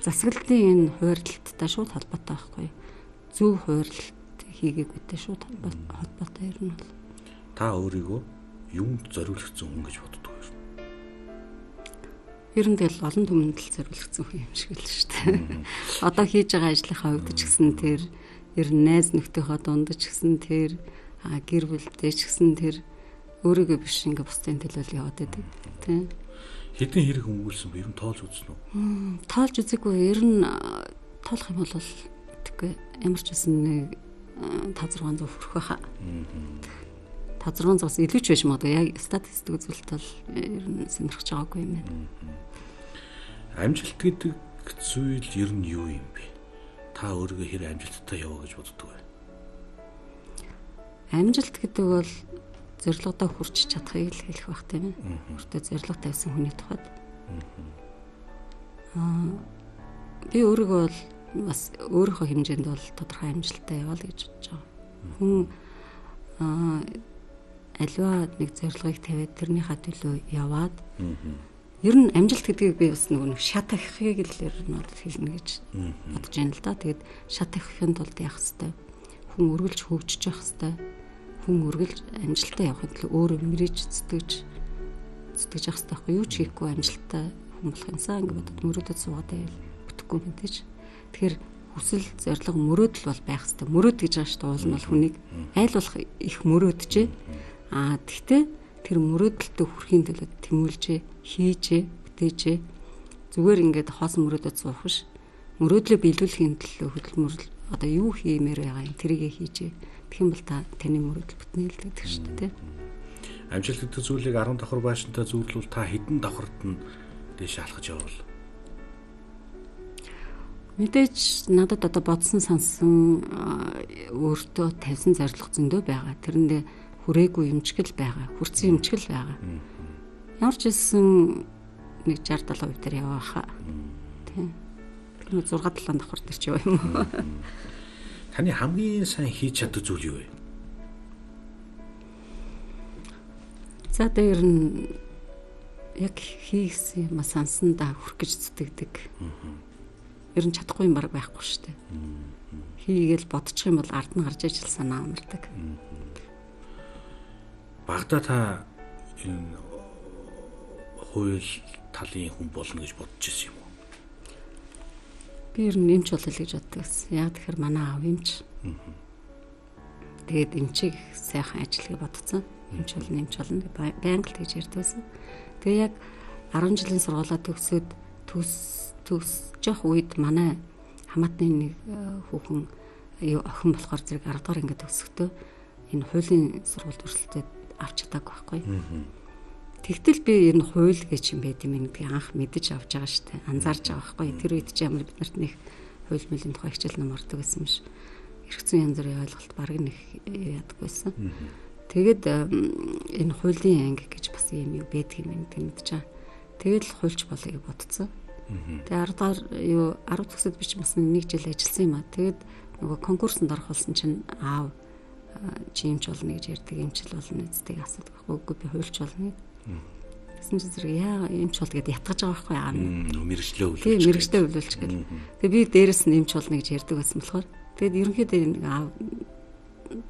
Засаглалтын энэ хуваарлалттай шууд холбоотой байхгүй. Зөв хуваарлалт хийгээгүйтэй шууд холбоотой ер нь бол. Та өөрийгөө юунд зориулсан хүн гэж боддог юм? Ер нь тэгэл олон түмэнд л зориулсан хүн юм шиг л шүү дээ. Одоо хийж байгаа ажлынхаа хувьд ч гэсэн тэр ер нь найз нөхдийнхөө дунд ч гэсэн тэр гэр бүлдээ ч гэсэн тэр өөрийгөө биш ингээ бусдын төлөө яваад байдаг тийм. Хэдэн хэрэг өнгөрүүлсэн бэ? Ер нь тоолж үзсэн үү? Тоолж үзээгүй. Ер нь тоолох юм бол итгэхгүй. Ямар ч байсан нэг 5-600 хүрэх байхаа. 5-600-аас илүү ч байж магадгүй. Яг статистик үзүүлэлт бол ер нь сонирхож байгаагүй юм байна. Амжилт гэдэг зүйл ер нь юу юм бэ? Та өөрийгөө хэр амжилттай яваа гэж боддог вэ? Амжилт гэдэг бол зорилгодоо хүрч чадахыг л хэлэх байх тийм ээ. Өөртөө зорилго тавьсан хүний тухайд. Би өөрийгөө бол бас өөрийнхөө хэмжээнд бол тодорхой амжилттай яваа л гэж бодож байгаа. Хүн аливаа нэг зорилгыг тавиад тэрнийхээ төлөө яваад ер нь амжилт гэдгийг би бас нэг шат ахихыг л ер нь хэлнэ гэж бодож байна л да. Тэгээд шат ахихын тулд яах хэвээр хүн үргэлж хөгжиж явах хэвээр хүн үргэлж амжилттай явахын тулд өөрөө мэрэж зүтгэж явах хэвээр байхгүй юу ч хийхгүй амжилттай хүн болох юмсаа ингэ бодод мөрөөдөд суугаад байвал бүтэхгүй мэдээж. Тэгэхээр хүсэл зориг мөрөөдөл бол байх хэвээр. Мөрөөд гэж байгаа шүү дээ. Уул нь бол хүнийг айл болох их мөрөөдөж. Тэгтээ тэр мөрөөдөлтөд хүрэхийн төлөө тэмүүлжээ, хийжээ, бүтээжээ. Зүгээр ингээд хоосон мөрөөдөд суух биш. Мөрөөдлөө биелүүлэхийн төлөө хөдөлмөр одоо юу хиймээр байгаа юм тэрийгэ хийжээ. Тэгэх юм бол та таны мөрөөдөл бүтнэ л гэдэг шүү дээ. Амжилт гэдэг зүйлийг 10 давхар байшинтай зөвлөвл та хэдэн давхарт нь дээш алхаж явбал? Мэдээж надад одоо бодсон сансан өөртөө тавьсан зорилго зөндөө байгаа. Тэрэндээ хүрээгүй юмчгэл байгаа. Хүрсэн юмчгэл байгаа. Ямар ч хэлсэн нэг 60-70% дээр яваа хаа. Тийм. Тэр 6-7 давхар дээр ч яваа юм уу? Таны хамгийн сайн хийж чаддаг зүйл юу вэ? За дээр нь яг хийсэн юм сансандаа хүрх гэж зүтгэдэг. Ер нь чадахгүй юм баг байхгүй шүү дээ. Хийгээл бодчих юм бол ард нь гарч ижил санаа амардаг. Багада та энэ хууль талын хүн болно гэж бодож ирсэн юм уу? Би ер нь эмч болол гэж боддог гэсэн. Яг тэгэхээр манай аав эмч. Тэгээд эмчийг сайхан ажиллахыг бодсон. Эмч болно байнга л гэж ярьдагсан. Тэгээ яг 10 жилийн сургуулаа төгсөөд төгсөж үед манай хамаатны нэг хүүхэн охин болохоор зэрэг 10 дахь ангид төгсөхдөө энэ хуулийн сургуульд өрсөлдөд авч чадаагүй байхгүй. Тэгтэл би энэ хууль гэж юм байт юм гэдгийг анх мэдэж авч байгаа шүү дээ. Анзаарч байгаа байхгүй. Тэр үед чи ямар бид нарт нэг хууль мэлийн тухай хичээл ном ордог гэсэн юм шиг. Эрх зүйн янз бүрийн ойлголт баг нэг ядаггүйсэн. Тэгээд энэ хуулийн анги гэж бас юм юу байдаг юм гэдэг мэдэж байгаа. Тэгэл хуульч болъё гэж бодсон. Тэгээд 10 төгсөд би ч бас 1 жил ажилласан юм аа. Тэгээд нөгөө конкурсанд орох болсон чинь аав чи юмч болно гэж ярьдаг, юмчил болно гэдгийг асуудаг байхгүй. Үгүй би хуульч болно гэдэг. Тэгсэн чинь зэрэг яа юмч бол тэгээд ятгаж байгаа байхгүй. Мэргэжлээ өвлүүлж. Тийм мэргэжлээ өвлүүлж гэдэг. Тэгээд би дээрэс нь юмч болно гэж ярьдаг байсан болохоор тэгээд ерөнхийдөө нэг аав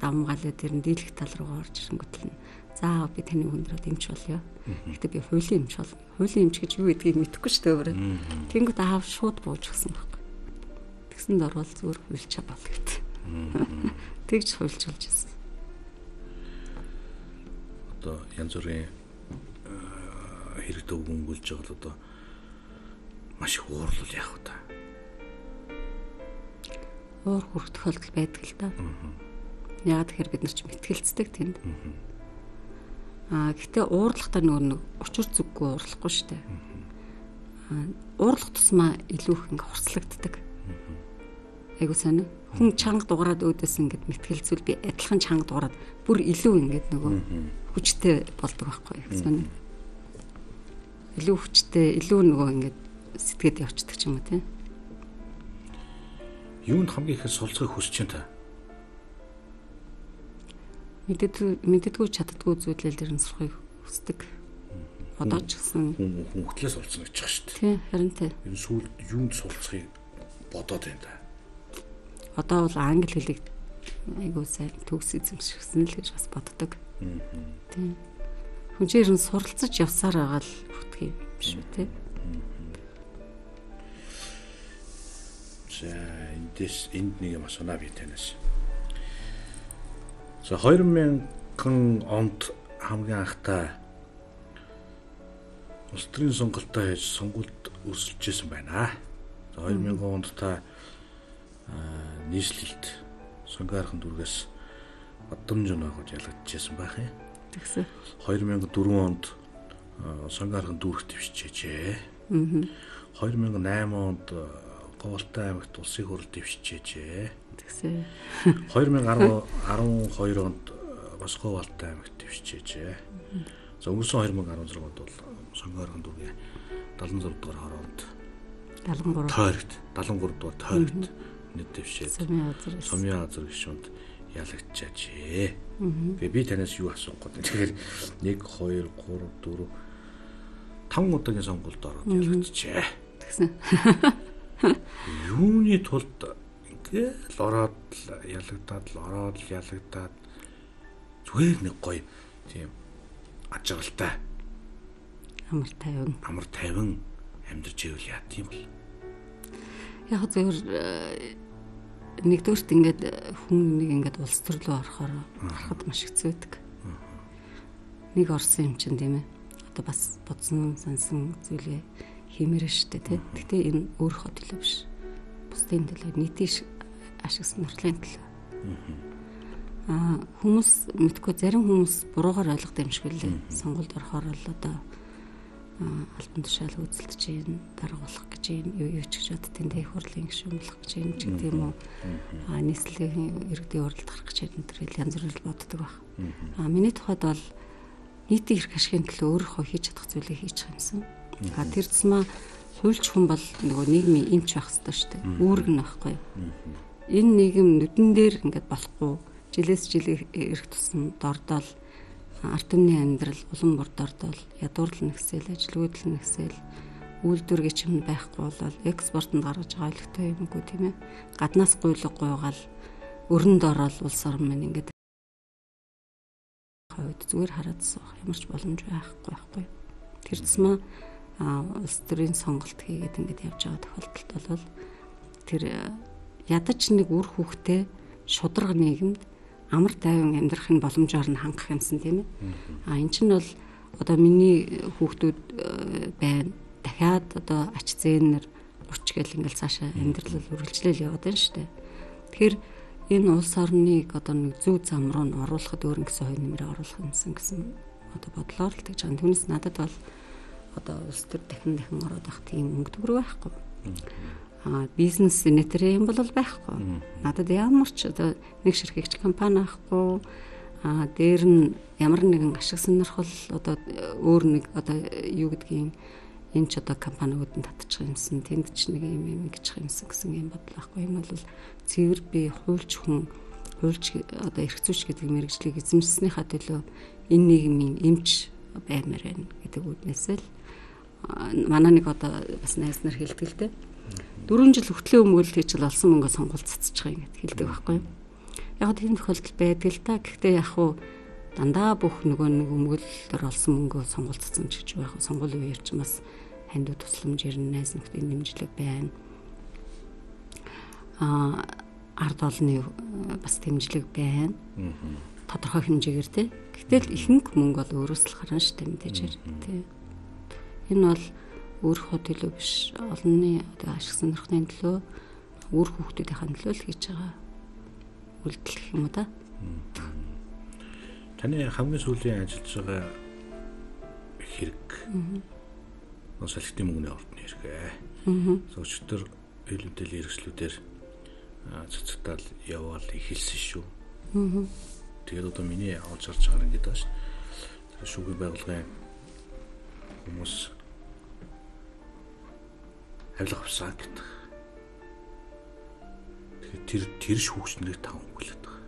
давмгаалаад тэр нь дийлэх тал руу орж ирэнгүүтэл нь за би таны хүндрээд эмч болёо. Гэхдээ би хуулийн эмч болно. Хуулийн эмч гэж юу гэдгийг мэдэхгүй шүү дээ өөрөө. Тэнгүүд аав шууд бууж өгсөн байхгүй. Тэгсэнд орвол зүгээр хуульчаа бол гэдэг. Тэгж хуульчулж байсан. Одоо янз бүрийн хэрэгтэй өнгөлж байгаа л одоо маш их уурлал яах вэ та? Уур хүрэх тохиолдол байдаг л да. Яагаад тэгэхээр бид нар ч мэтгэлцдэг тэнд. Гэхдээ уурлахтаа нэг учир зүггүй уурлахгүй шүү дээ. Уурлах тусмаа илүү их ингээ хорслогддог. Айгуу сонио. Хүн чанга дугараад өөдөөс ингээд мэтгэлцвэл би адилхан чанга дугараад бүр илүү ингээд нөгөө хүчтэй болдог байхгүй сонио. Илүү хүчтэй, илүү нөгөө ингээд сэтгэд явцдаг ч юм уу тийм. Юунд хамгийн их сулцахыг хүсэж байна та? Мэддэггүй чаддаггүй зүйлэл дэр нь сурахыг хүсдэг. Одоо ч гэсэн хөнгөлөөс олцсон гэж байгаа шүү дээ. Тийм, харин тийм. Энэ сүүл юунд сулцахыг бодоод байна та? Одоо бол англи хэлийг айгуу сайн төгс эзэмшсэн л гэж бас боддог. Тийм. Хүн чинь ер нь суралцаж явсаар байгаа л бүтгий юм шүү тийм. За энд нэг юм асуунаа би танаас. За 2000 онд хамгийн анхтаа улс төрийн сонголтоо хийж сонгуульд өрсөлдөжсэн байна. За 2000 онд та нийслэлд сонгоорхон дүргээс бадамж оногод ялагдчихсан байх юм. Тэгсэн. 2004 онд сонгоорхон дүрх дэвшижээ. 2008 онд Говьалтай аймагт улсын хурал дэвшижээ. Тэгсэн. 2012 онд бас Говьалтай аймагт дэвшижээ. За өнгөрсөн 2016 онд бол сонгоорхон дүргээ 76 дугаар хороонд 73 дугаар тойрогт нэг дэвшээд Сумын азар гишүүнд ялагдчихжээ. Тэгээ би танаас юу асуух гээд. Тэгэхээр 1 2 3 4 5 удаагийн сонгуульд ороод ялагдчихжээ. Тэгсэн. Юуны тулд ингээл ороод ялагдаад зүгээр нэг гоё тийм ажиглалтай амар тайван амьдарч ивэл яа тийм бол. Яг зөвөр нэгдүгürt ингээд хүн нэг ингээд улс төрлөө ороход маш хэцүү байдаг. Нэг орсон юм чинь тийм ээ. Одоо бас бодсон сансан зүйлээ хиймээр штэ тий. Гэтэ энэ өөрийнхөө төлөө биш. Бусдын төлөө нийтийн ашиг сонирхлын төлөө. Хүмүүс мэдгүй зарим хүмүүс буруугаар ойлгодог юм шиг үлээ. Сонгуульд орохоор л одоо альбан тушаал үзэлдэж юм, дарга болох гэж юм, юу ч гэж боддیں۔ Тэ хурлын гишүүн болох гэж юм ч гэдэг юм уу. Нийслэлийн иргэдийн уралд гарах гэж энэ төр янз бүр боддог байх. Миний тухайд бол нийтийн эрх ашигын төлөө өөрийнхөө хийж чадах зүйлийг хийж байгаа юмсан. Тэр тусмаа хуульч хүн бол нөгөө нийгмийн эмч байх хэрэгтэй шүү дээ. Үүрэг нь байхгүй. Энэ нийгэм нүдэн дээр ингээд болохгүй жилээс жилийн эрх тусам дордоол ард түмний амьдрал улам бүр дордоол ядуурлал нэгсэл ажилгүйдэл нэгсэл үйлдвэр гिचм байхгүй болол экспортод гаргаж байгаа ойлгохтой юмгүй тийм ээ. Гаднаас гуйлга гуйгаал өрөнд ороод улс орн маань ингээд хойд зүгээр хараад суух ямар ч боломж байхгүй. Тэр тусмаа улс төрийн сонголт хийгээд ингээд явж байгаа тохиолдолд бол тэр ядаж нэг үр хүүхдээ шударга нийгэмд амар тайван амьдрахын боломжоор нь хангах юмсан тийм ээ. Эн чинь бол одоо миний хүүхдүүд байна. Дахиад одоо ач зээнээр 30 гэл ингээл цаашаа амьдрал үргэлжлэл яваад байна шүү дээ. Тэгэхээр энэ улс орныг одоо нэг зөв зам руу нь оруулахад өөр нэгэн хувь нэмрээ оруулах юмсан гэсэн одоо бодлоор л тэгж байгаа. Түүнээс надад бол одоо улс төр дахин ороод байх тийм өнгө төгрөг байхгүй. Бизнес нэтэрээ юм бол байхгүй. Надад ямар ч одоо нэг ширхэгч компани байхгүй. Дээр нь ямар нэгэн ашиг сонирхол одоо өөр нэг одоо юу гэдгийг энэ ч одоо компаниуд нь татчих юмсан. Тэнд ч нэг юм гэж юмсан гэсэн юм бодол байхгүй. Энэ бол цэвэр би хуульч хүн хуульч одоо эрх зүйч гэдэг мэргэжлийг эзэмшснийхаа төлөө энэ нийгмийн эмч баймаар байна гэдэг үгнээс л манай нэг одоо бас найз нар хэлдэг л дээ. 4 жил хөтлөө өмгөөлөлт хийчихэл олсон мөнгө сонгуульд цацж байгаа юм хэлдэг байхгүй юу. Яг тийм тохиолдол байдаг л та. Гэхдээ яг хуу дандаа бүх нөгөө нэг өмгөөлөлөөр олсон мөнгө сонгуульд цацсан ч гэж байх. Сонгуулийн үеэр ч бас хандуу тусламж ирнэ, найз нөхдийн нэмжлэг байна. ард олонны бас дэмжлэг байна. Тодорхой хэмжээгээр тий. Гэтэл ихэнх мөнгө бол өөрөөс л гарна шүү дээ мэдээж тий. Энэ бол өөрийнхөө төлөө биш, олонны одоо ашиг сонирхны төлөө, өөр хүүхдүүдийн төлөө л хийж байгаа үйлдэл гэх юм уу да. Таны хамгийн сүүлийн ажиллаж байгаа хэрэг салхитын мөнгөний ордны хэрэг. Зөвчтөр хил мэдээллийн хэрэгслүүдээр цэцэгдэл яваал эхэлсэн шүү. Тэгээд одоо миний авч харж байгаа юм гэдэг байна. Тэр шүүхийн байгууллагын хүмүүс авилга авсан гэдэг. Тэгэхээр тэр шүүгчнэрийг тав өгүүлээд байгаа.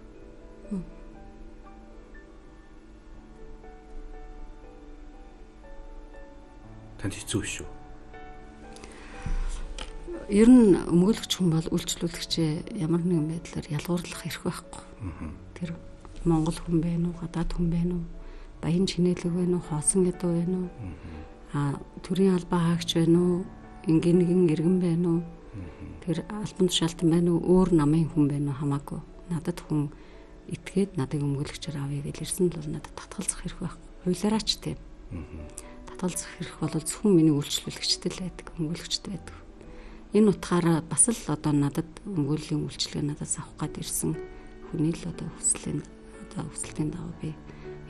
Танд хэцүү шүү. Ер нь өмгөөлөгч хүн бол үйлчлүүлэгчээ ямар нэгэн байдлаар ялгуурлах эрх байхгүй. Тэр Монгол хүн байна уу, гадаад хүн байна уу, баян чинэлэг байна уу, хоосон ядуу байна уу, төрийн албаа хаагч байна уу, энгийн нэгэн иргэн байна уу, тэр албан тушаалтан байна уу, өөр намын хүн байна уу хамаагүй. Надад хүн итгээд надыг өмгөөлөгчөөр авъя гэж ирсэн бол надад татгалзах эрх байхгүй. Хуулиараач тийм. Татгалзах эрх бол зөвхөн миний үйлчлүүлэгчтэй л байдаг, өмгөөлөгчтэй байдаг. Энэ утгаараа бас л одоо надад өмгөөллийн үйлчлэгээ надаас авах гээд ирсэн хүний л одоо хүсэлтийн дагуу би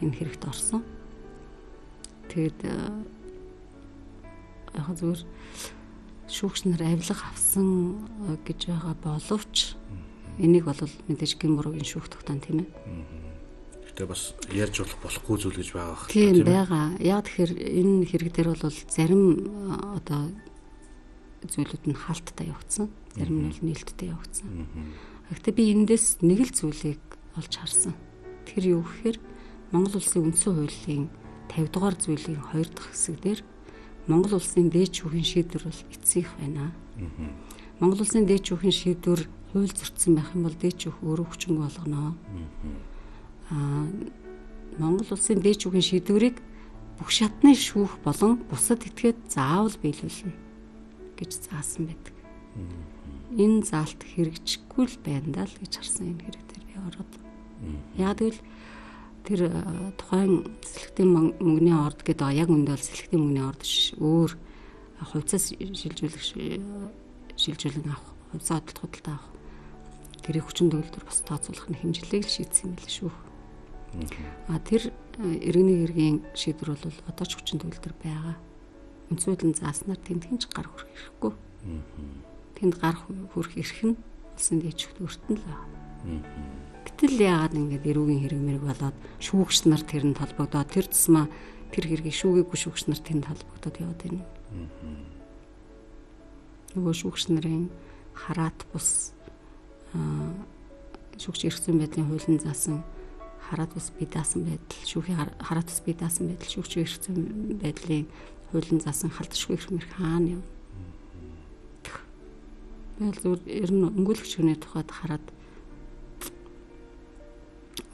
энэ хэрэгт орсон. Тэгээд яг зүгээр шүүгч нар авилга авсан гэж байгаа боловч энийг бол мэдээж гин буруугийн шүүх тогтоон тийм ээ. Гэтэ бас ярьж болохгүй зүйл гэж байгаа хэрэг тийм байгаа. Яг тэгэхээр энэ хэрэг дээр бол зарим одоо зүйлүүд нь хаалттай явагдсан. Зарим нь бол нээлттэй явагдсан. Гэхдээ би эндээс нэг л зүйлийг олж харсан. Тэр юу гэхээр Монгол улсын үндсэн хуулийн 50 дугаар зүйлийн 2 дахь хэсэг дээр Монгол улсын дээд шүүхийн шийдвэр бол эцсийнх байна. Монгол улсын дээд шүүхийн шийдвэр хууль зөрчсөн байх юм бол дээд шүүх өөрөө хүчинг болгоно. Монгол улсын дээд шүүхийн шийдвэрийг бүх шатны шүүх болон бусад этгээд заавал биелүүлнэ гэж заасан байдаг. Энэ заалт хэрэгжихгүй л байна даа л гэж харсан энэ хэрэг дээр би ороод. Яг л тэр тухайн салхитын мөнгөний орд гэдэг яг үндэ бол салхитын мөнгөний орд өөр хувьцаас шилжүүлэн авах, хувьцаа худалдаа авах тэрийг хүчин төгөлдөр бас тооцоолох нь хэмжлэгийг л шийдсэн юм байна шүү. Тэр иргэний хэргийн шийдвэр бол одоо ч хүчин төгөлдөр байгаа. Үндсүүдлэн зааснаар тэнд хинч гар хүрэх хэрэггүй. Тэнд гар хүрэх эрх нь улсын дээд шүүхт өртөн л байна. Гэтэл яагаад ингэж эрүүгийн хэрэг мэрэг болоод шүүгч нар тэрэнд холбогдоод тэр тусмаа тэр хэргийг шүүгээгүй шүүгч нар тэнд холбогдоод яваад байна. Нөгөө шүүгч нарын хараат бус шүүгч эрх зүйн байдлын хуулийн заасан хараат бус бие даасан байдал, шүүхийн хараат бус бие даасан байдал, шүүгч эрх зүйн байдлын хуулийн заасан халдшгүй эрх мэрх хаана юм. Тэгэл зүгээр ер нь өмгөөлөгч хүний тухайд хараад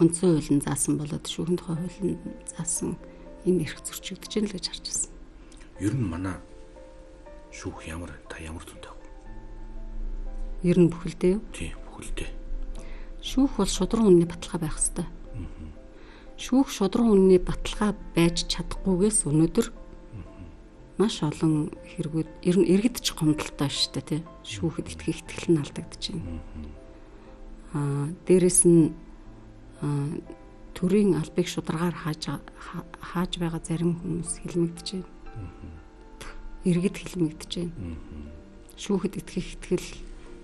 үндсэн хуулийн заасан болоод шүүхийн тухай хуулийн заасан энэ эрх зөрчигдөж байна л гэж харж байна. Ер нь манай шүүх ямар түнтэй вэ? Ер нь бүхэлдээ юу? Тийм, бүхэлдээ. Шүүх бол шудраг үнний баталгаа байх ёстой. Шүүх шудраг үнний баталгаа байж чадахгүйгээс өнөөдөр маш олон хэрэгүүд ер нь иргэдч гомдолтой шүү дээ тий. Шүүхэд итгэл нь алдагдаж байна. Дээрэс нь төрийн албыг шударгаар хааж байгаа зарим хүмүүс хэлмэгдэж байна. Иргэд хэлмэгдэж байна. Шүүхэд итгэл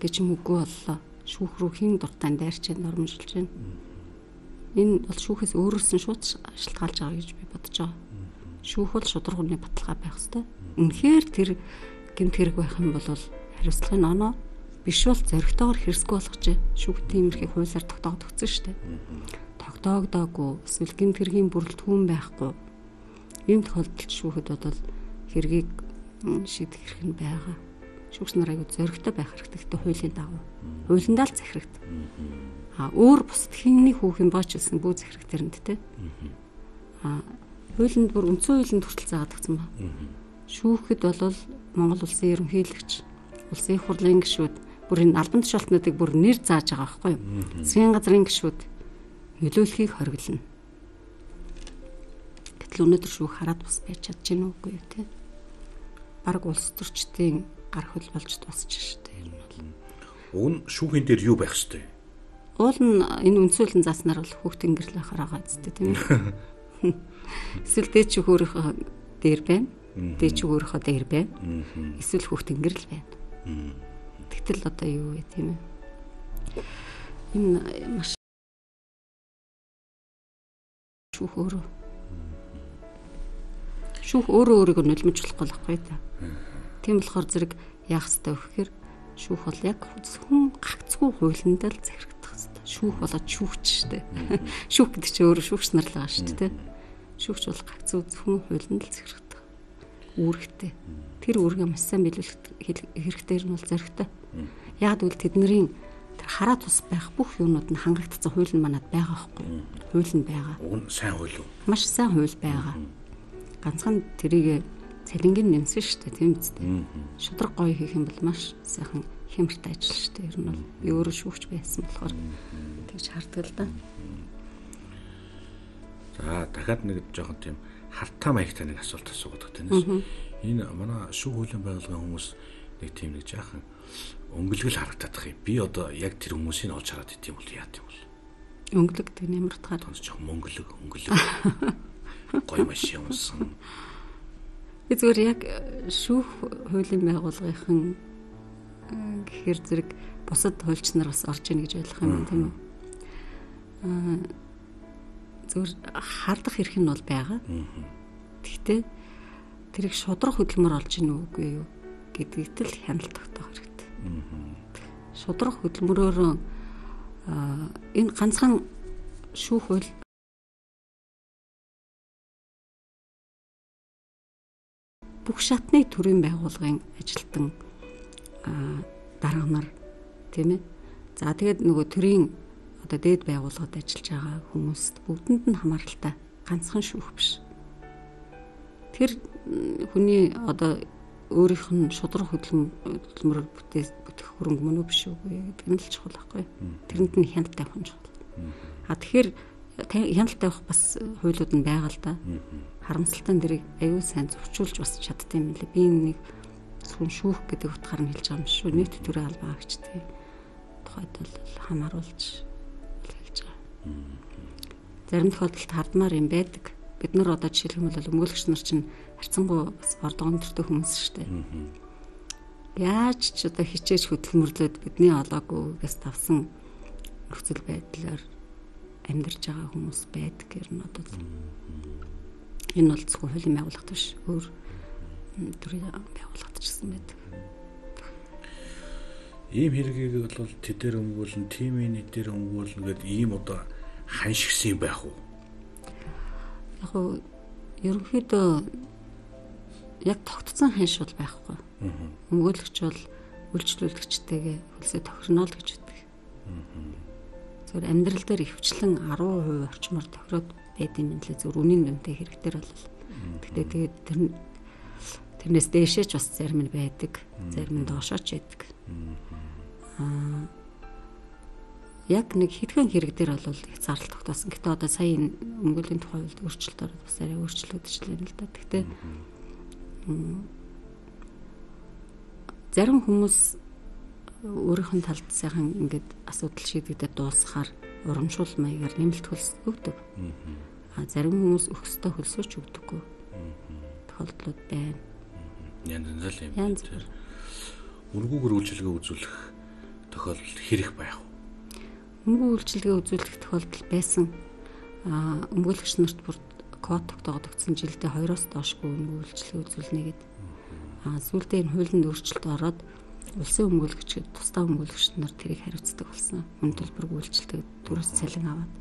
гэж юм үгүй боллоо. Шүүх рүү хэн дуртай дайрч нормжилж байна. Энэ бол шүүхээс өөрөөс нь шууд шалтгаалж байгаа гэж би бодож байгаа. Шүүх бол шудраг үнний баталгаа байх ёстой. Үнэхээр тэр гэмт хэрэг байх юм бол хариуцлагын оноо биш бол зоригтойгоор хэрэгсгүй болгоч. Шүүхтийн иймэрхий хуулиар тогтоогд өгсөн шүү дээ. Тогтоогдоогүй эсвэл гэмт хэргийн бүрэлдэхүүн байхгүй. Ийм тохиолдолд шүүхэд бол хэргийг шийдэх хэрэг нь байгаа. Шүүгч нар аягүй зоригтой байх хэрэгтэй. Гэхдээ хуулийн дагуу. Хуулиндаа л захирагд. Өөр бусад хинний хүүх юм баач гэсэн бүү захираг тэрэнд те. Хуулинд бүр үндсэн хуулинд хүртэл заагдагдсан ба. Шүүхэд бол Монгол улсын ерөнхийлөгч, улсын их хурлын гишүүд, бүр энэ албан тушаалтнуудыг бүр нэр зааж байгаа байхгүй юу? Засгийн газрын гишүүд нөлөөлөхийг хориглоно. Гэтэл өнөөдөр шүүх хараад бас байж чадж гэнэ үгүй юу те. Бараг улс төрчдийн гар хөл болж дуусч штэ ер нь бол. Уг нь шүүхийн дээр юу байх штэ? Уул нь энэ үндсүүлэн зааснаар бол хүүхдийн гэрэл байхаар байгаа зү тийм ээ. Эсвэл дээд шүүх өөрийнхөө дээр байна. Дээд шүүх өөрийнхөө дээр байна. Эсвэл хүүхдийн гэрэл байна. Тэгтэл одоо юу вэ тийм ээ. Энэ маш шүүх өөрөө өөрийгөө нөлмөж болохгүй байхгүй та. Тийм болохоор зэрэг яах ёстой вэ гэхээр шүүх бол яг хүн гагцгүй хуулиндаа л захирагдах ёстой. Шүүх болоод шүүгч штэ. Шүүх гэдэг чинь өөрөө шүүгч нар л байгаа штэ тэ. Шүүгч бол гагцгүй зөвхөн хуулинд л захирагдах үүрэгтэй. Тэр үүргээ маш сайн биелүүлэх хэрэгтэй нь бол зоригтой. Яг үл тэдний тэр хараа тус байх бүх юмнууд нь хангагдсан хууль нь манад байгаа байхгүй. Хууль нь байгаа. Уг нь сайн хууль юу? Маш сайн хууль байгаа. Ганцхан тэрийг цалингийн нэмсэн шүү дээ тийм үстэй. Шудраг гоё хийх юм бол маш сайхан хэмжтэй ажил шүү дээ. Ер нь бол би өөрөө шүүгч байсан болохоор тэгж харддаг л да. За дахиад нэг жоохон тийм хартаа маягтай нэг асуулт асуудаг тэнэс. Энэ манай шүүх хуулийн байгууллагын хүмүүс нэг тийм нэг жаахан өнгөлгөл харагдах юм. Би одоо яг тэр хүмүүсийг олж хараад идэм бол яа гэм бол. Өнгөлөг гэдэг нь ямар утгаар? Тонч жоохон өнгөлөг. Гоё маш юмсан. Би зүгээр яг шүүх хуулийн байгууллагын гэхэр зэрэг бусад хуульч нар бас орж ийн гэж ойлгох юм тийм үү? Зүгээр хардах эрх нь бол байгаа. Гэхдээ тэрийг шудрах хөдөлмөр олж ийн үгүй юу гэдэгт л хяналт тогтоох хэрэгтэй. Шудрах хөдөлмөрөөр энэ ганцхан шүүх хууль бүх шатны төрийн байгууллагын ажилтан дарга нар тийм ээ. За тэгээд нөгөө төрийн одоо дээд байгууллагад ажиллаж байгаа хүмүүст бүгдэнд нь хамааралтай ганцхан шүүх биш. Тэр хүний одоо өөрийнх нь шудраг хөдөлмөрөөр бүтээх хөрөнгө мөн үү биш үгүй гэдэг нь л чухал байхгүй. Тэрэнд нь хяналт тавих нь чухал. Тэгэхээр хяналт тавих бас хуулиуд нь байгаа л да. Харамсалтай нэрийг аюул сайн зөрчүүлж бас чаддсан юм лээ. Би нэг зөвхөн шүүх гэдэг утгаар нь хэлж байгаа юм шүү. Нийт төрийн албаа гэгчтэй тухайд бол хамааруулж хэлж байгаа. Зарим тохиолдолд хардмаар юм байдаг. Бид нар одоо жишээлбэл өмгөөлөгч нар чинь харьцангуй бас ордон өндөртэй хүмүүс шүү дээ. Яаж ч одоо хичээж хөдөлмөрлөд бидний олоогүйгээс тавсан нөхцөл байдлаар амьдарч байгаа хүмүүс байдаг гэр нь одоо энэ бол зөвхөн хуулийн байгууллагт биш өөр төрлийн байгууллагт ч гэсэн байдаг. Ийм хэргийг бол тэдээр өмгөөлн, тимийн эдээр өмгөөлн гэдэг ийм одоо ханшигсан байх уу? Яг нь ерөнхийдөө яг тогтцсон ханш бол байхгүй. Өмгөөлөгч бол үйлчлүүлэгчтэйгээ хөлсөө тохирно л гэж үздэг. Зөвхөн амьдрал дээр ихвчлэн 10% орчмоор тохироод байдсан юм лээ. Зөвхөн үнийн дүнтэй хэрэгтэр бол. Гэхдээ тэгээд тэрнээс дээшээ ч бас зарим нь байдаг. Зарим нь доошоо ч байдаг. Яг нэг хэдхэн хэрэг дээр бол их зардал тогтоосон. Гэхдээ одоо сая өмгөөллийн тухай үед өөрчлөлт ороод бас арай өөрчлөгдөжлээ л да. Гэхдээ зарим хүмүүс өөрийнх нь талд сайхан ингээд асуудал шийдэгдээд дуусахаар урамшуул маягаар нэмэлт хөлс өгдөг. Зарим хүмүүс өгсдөө хөлсөөч өгдөггүй. Тохиолдлууд байна. Янз бүр юм. Үргүүгээр үйлчилгээ үзүүлэх тохиолдол хэрэг байх уу? Үнгүй үйлчилгээ үзүүлэх тохиолдол байсан. Өмгөөлөгч нарт бүр код тогтоогдсон жилдээ 2-оос доошгүй үнгүй үйлчилгээ үзүүлнэ гэдэг. Сүүлдээ энэ хуулинд өөрчлөлт ороод улсын өмгөөлөгч тусдаа өмгөөлөгч нар тэрийг хариуцдаг болсон. Мөн төлбөргүй үйлчилдэг төрөөс цалин аваад.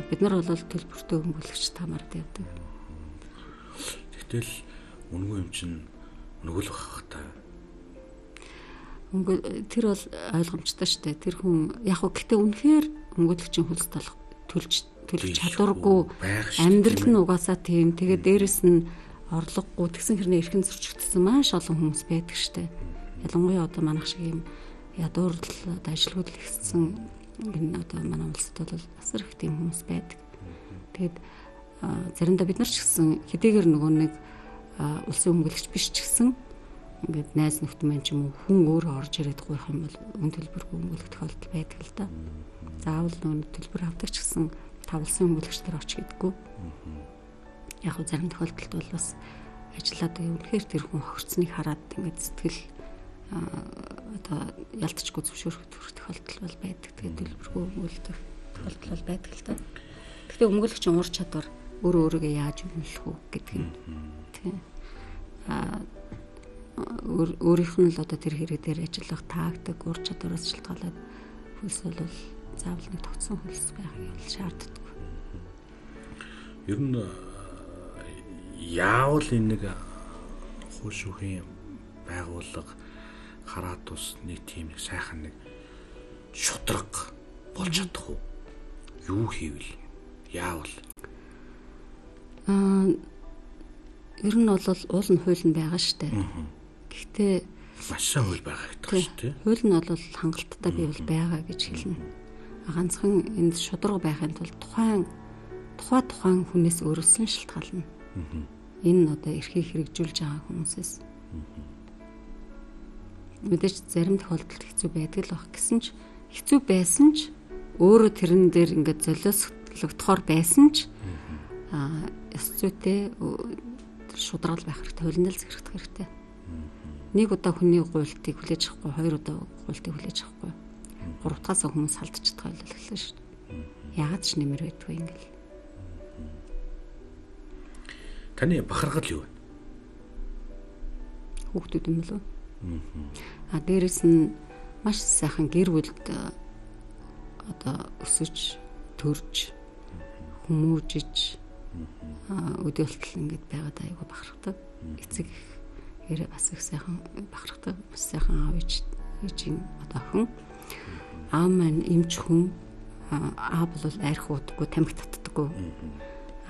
Бид нар бол төлбөртэй өмгөөлөгч тамаард явдаг. Тэгтэл үнгүй юм чинь нүгэл бах та. Тэр бол ойлгомжтой шүү дээ. Тэр хүн яг хөө гэхдээ үнэхээр өмгөөлөгчийн хөлс төлж чадваргүй амьдрал нь угаасаа тийм. Тэгээд дээрэс нь орлогогүй тэгсэн хэрнээ эрхэн зөрчигдсөн маш олон хүмүүс байдаг шүү дээ. Ялангуяа одоо манайх шиг юм ядуурлал одоо ажилгүйд ихсэн энэ одоо манай улсад бол асар их тийм хүмүүс байдаг. Тэгээд заримдаа бид нар ч гэсэн хэдийгээр нөгөө нэг улсын өмгөөлөгч биш ч гэсэн ингээд найз нөхдөд маань ч юм уу хүн өөрөө орж ирээд гуйх юм бол өн төлбөргүй өмгөөлөх тохиолдол байдаг л да. Заавал нөгөө төлбөр авдаг ч гэсэн тавлсан өмгөөлөгч төр оч гэдэггүй. Яг хөө зарим тохиолдолд бол бас ажиллаад үнэхээр тэр хүн хохирцныг хараад ингээд сэтгэл одоо ялтчгүй зөвшөөрөх тохиолдол бол байдаг. Тэгээд төлбөргүй өмгөөлөх тохиолдол бол байдаг л да. Гэхдээ өмгөөлөгчийн ур чадвар өөрөөгөө яаж үнэлэх үү гэдэг нь тийм өөрийнх нь л одоо тэр хэрэг дээр ажиллах тактик ур чадвараас шалтгаалаад хөлс бол заавал нэг тогтсон хөлс байхыг шаарддаг. Ер нь яавал энэ нэг хөлшүүхийн байгууллага хараад тус нэг тийм нэг сайхан нэг шудраг болж чадах уу? Юу хийвэл яавал ер нь бол уул нь хууль нь байгаа штэ. Гэхдээ маш сайн хууль байгаа гэдэг шүү дээ. Хууль нь бол хангалттай байвал байгаа гэж хэлнэ. Ганцхан энд шудраг байхын тулд тухайн хүнээс өөрөөс нь шалтгаална. Энэ нь одоо эрхийг хэрэгжүүлж байгаа хүмүүсээс. Мэдээж зарим тохиолдолд хэцүү байдаг л баг гэсэн ч хэцүү байсан ч өөрөө тэрэн дээр ингээд золиослогдохоор байсан ч ёс зүйтэй шударгал байх хэрэгтэй, хуулинд л зэрэгдэх хэрэгтэй. Нэг удаа хүний гуйлтыг хүлээж авахгүй, хоёр удаа гуйлтыг хүлээж авахгүй. Гурав дахь хүмүүс халдчихдаг байлаа шүү дээ. Яагаад ч нэмэр байдгүй ингээл. Таны бахархал юу вэ? Хүүхдүүд юм болов? Дээрэс нь маш сайхан гэр бүлд одоо өсөж, төрж, хүмүүжиж өдөөлтөл ингээд байгаад айгу бахархдаг. Эцэг хэрэг бас их сайхан бахархдаг. Бас сайхан аав ээжийн одоо охин. Аав маань эмч хүн. Аав бол арх уудаггүй, тамхи татдаггүй.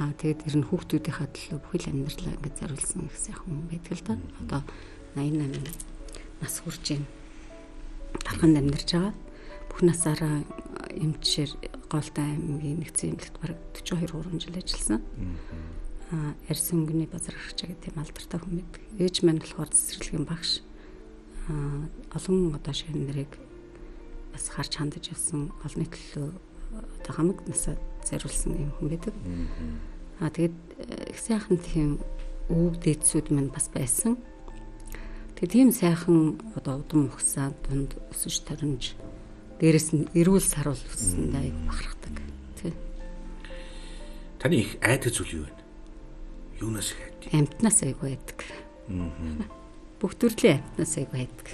Тэгээд ер нь хүүхдүүдийнхээ төлөө бүхэл амьдралаа ингээд зориулсан их сайхан хүн байдаг л да. Одоо 88 нас хүрч байна. Тарханд амьдарч байгаа. Бүх насаараа эмчээр Голтой аймгийн нэгдсэн эмнэлэгт бараг 42 жил ажилласан. Арьс өнгөний базар гарагч гэдэг тийм алдартай хүн байдаг. Ээж маань болохоор цэцэрлэгийн багш. Олон одоо шинэ нэрийг бас харж хандаж явсан, олонний төлөө одоо хамаг насаа зориулсан юм хүн байдаг. Тэгээд их сайхан тийм өвөг дээдсүүд маань бас байсан. Тэгээд тийм сайхан одоо удам ухсаа дунд өсөж торонж дээрэс нь эрүүл сарвал өссөндөө айгу бахархдаг. Тий. Таны их айдаг зүйл юу вэ? Юунаас их айдаг? Амьтнаас айгу айдаг. Бүх төрлийн амьтнаас айгу айдаг.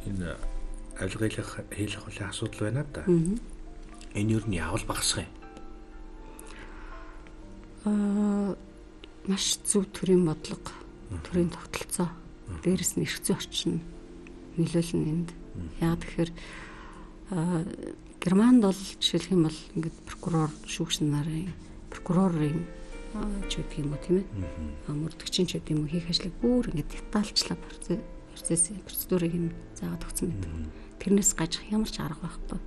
Энэ авилгын хийх хуулийн асуудал байна да. Энэ юу нь яавал багасгах юм? Маш зөв төрийн бодлого, төрийн тогтолцоо, дээрэс нь эрх зүйн орчин нөлөөлнө энд. Яг тэгэхээр Германд бол жишээлх юм бол ингээд прокурор, шүүгч нарын прокурорын ч гэдэг юм уу тийм ээ. Мөрдөгчийн ч гэдэг юм уу хийх ажлыг бүр ингээд детальчлаа процедурыг нь заагаад өгсөн байдаг. Тэрнээс гажих ямар ч арга байхгүй.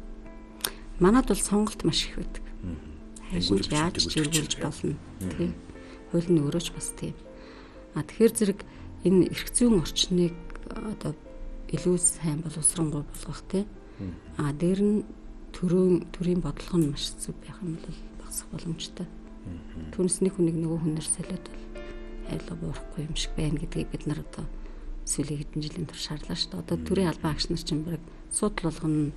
Манад бол сонголт маш их байдаг. Хайшин яаж чиргүүлж болно тийм. Хууль нь өөрөө ч бас тийм. Тэгэхээр зэрэг энэ эрх зүйн орчныг одоо илүү сайн боловсронгуй болгох тийм. Дээр нь төрийн бодлого нь маш зөв байх юм бол багасах боломжтой. Түүнээс нэг хүнийг нөгөө хүнээр солиод бол айлга буурахгүй юм шиг байна гэдгийг бид нар одоо сүүлийн хэдэн жилийн турш шаарлаа шүү дээ. Одоо төрийн албан агч нар чинь баг судал болгоно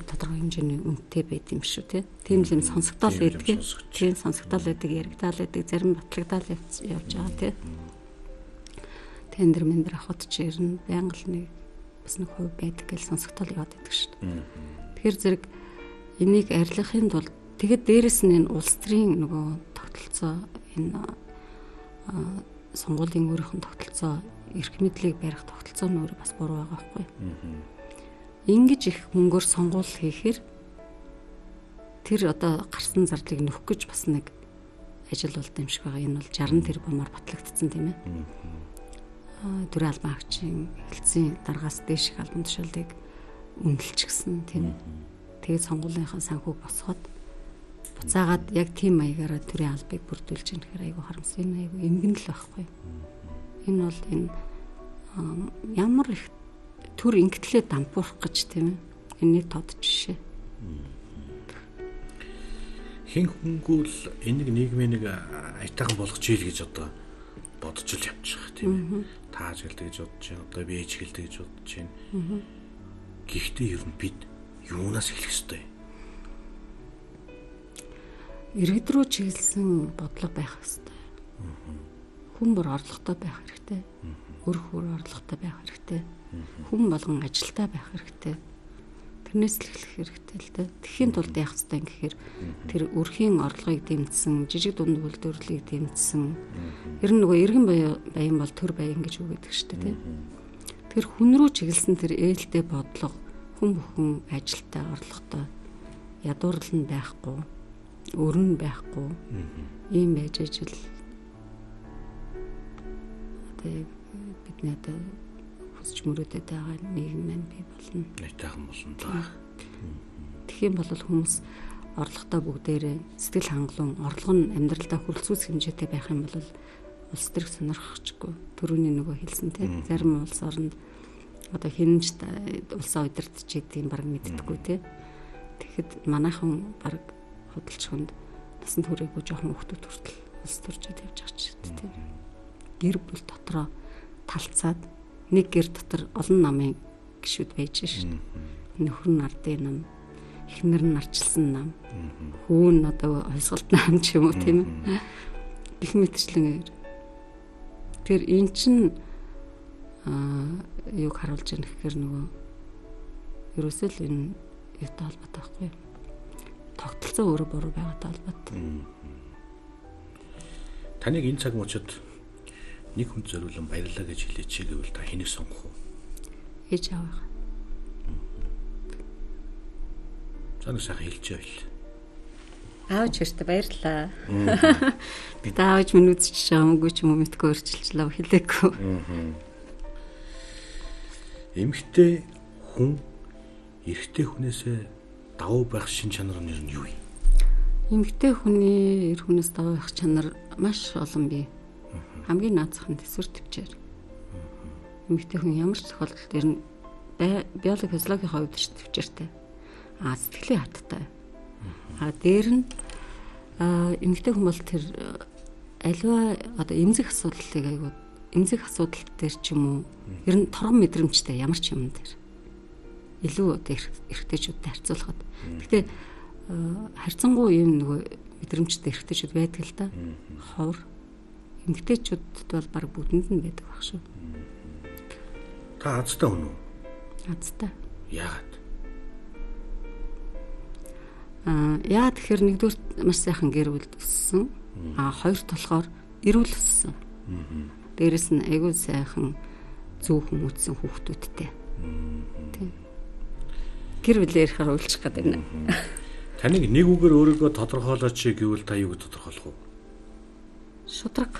тодорхой хэмжээний үнэтэй байд юм шүү тий. Тийм л юм сонсогдол байдаг. Тийм сонсогдол байдаг, яригдал байдаг, зарим батлагдал явж байгаа тий. Тендер мендер авахд ч ер нь байнга л нэг бас нэг хувь байдаг гэж сонсогдол яваад байдаг шүү дээ. Тэгэхээр зэрэг энийг арилгахын тулд тэгээд дээрэс нь энэ улс төрийн нөгөө тогтолцоо энэ сонгуулийн өөрийнх нь тогтолцоо эрх мэдлийг барих тогтолцоо нь өөрөө бас буруу байгаа байхгүй. Ингэж их хөнгөөр сонгуул хийхээр тэр одоо гарсан зардлыг нөхөх гэж бас нэг ажил болд юм шиг байгаа. Энэ бол 60 тэрбумаар батлагдсан тийм ээ. төрийн албан хаагчийн хэлтсийн дараагаас дээших албан тушаалыг үнэлчихсэн тийм. Тэгээд сонгуулийнхаа санхүүг босгоод буцаагаад яг тийм маягаараа төрийн албыг бүрдүүлж ийм хэрэг айгүй харамсал, энэ айгүй эмгэн л байхгүй. Энэ бол энэ ямар их төр ингэтлээ дампуурах гэж тийм ээ. Энэний тод жишээ. Хин хүнгүүл энийг нийгмийн нэг аятайхан болгож ийл гэж одоо бодож л явчих тийм ээ. Тааж гэлдэг гэж бодож байна. Одоо би ээж гэлдэг гэж бодож байна. Гэхдээ ер нь бид юунаас эхлэх ёстой? Иргэд рүү чиглэсэн бодлого байх ёстой. Хүн бүр орлоготой байх хэрэгтэй. Өр хөр орлоготой байх хэрэгтэй. Хүн болгон ажилтай байх хэрэгтэй. Тэрнээс л эхлэх хэрэгтэй л дээ. Тэхийн тулд яах ёстой юм гэхээр тэр өрхийн орлогыг дэмжсэн, жижиг дунд үйлдвэрлэлийг дэмжсэн. Ер нь нөгөө иргэн баян бол төр баян гэж үгдэг шүү дээ, тийм. Тэр хүн рүү чиглэсэн тэр ээлтэй бодлого хүн бүхэн ажилтай, орлоготой, ядуурл нь байхгүй, өрн байхгүй. Ийм байж ажил одоо бидний одоо хүсч мөрөөдөд байгаа нийгэм маань бий болно. Айтайхан болно даа. Тэгхийн бол хүмүүс орлоготой бүгдээрээ сэтгэл хангалуун, орлого нь амьдралдаа хүрэлцүүлэх хэмжээтэй байх юм бол улс төрх сонирхчихгүй. Төрөний нөгөө хэлсэн тийм. Зарим улс оронд одоо хинж улсаа удирдах гэдэг юм баг мэддэггүй тийм. Тэгэхэд манайхан баг худалчхонд насан туршаагүй жоохон хүмүүс хүртэл улс төрчөд явж байгаа ч тийм. Гэр бүл дотроо талцаад нэг гэр дотор олон намын гишүүд байж шин. Нөхөр нь ардын нам, эхнэр нь арчилсан нам, хүү нь одоо хойсголт нам ч юм уу тийм ээ. Их мэтчлэн тэр эн чин юг харуулж байгаа гэхээр нөгөө ерөөсөө л энэ юутай холбоотой байхгүй. Тогтолцоо өөрөө буруу байгаатай холбоотой. Таныг энэ цаг мөчид нэг хүн зориулан баярлалаа гэж хэлээч гэвэл та хэнийг сонгох вэ? Ээж ааваа. Занаг сайхан хэлж байл. Аавч өөртөө баярлалаа. Би аавч минь үзэж чамгүй ч юм уу мэдгүй өрчилчлээ хэлээгүй. Эмэгтэй хүн эрэгтэй хүнээсээ давуу байх шин чанар нь юу вэ? Эмэгтэй хүний эр хүнээс давуу байх чанар маш олон бий. Хамгийн наацхан төсвөр төвчээр. Эмэгтэй хүн ямар ч тохиолдолд ер нь биологи физиологийн хувьд ч төвчээртэй. Сэтгэлийн хаттай. Дээр нь эмэгтэй хүн бол тэр аливаа одоо эмзэг асуудлыг айгуу эмзэг асуудал дээр ч юм уу ер нь торгон мэдрэмжтэй ямар ч юм дээр илүү одоо эрэгтэйчүүдтэй харьцуулахад. Гэхдээ харьцангуй юм нөгөө мэдрэмжтэй эрэгтэйчүүд байдаг л да. Ховор эмэгтэйчүүдэд бол баг бүтэнд нь байдаг баг шүү. Та азтай хүн үү? Азтай. Яагаад? Яа тэгэхээр нэгдүгээр маш сайхан гэр бүл өссөн. Хоёрт болохоор эрүүл өссөн. Дээрэс нь айгүй сайхан зөв хүмүүцсэн хүүхдүүдтэй. Тийм. Гэр бүлээр ярихаар уйлчих гээд байна. Таныг нэг үгээр өөрийгөө тодорхойлооч гэвэл та юуг тодорхойлох вэ? Шудраг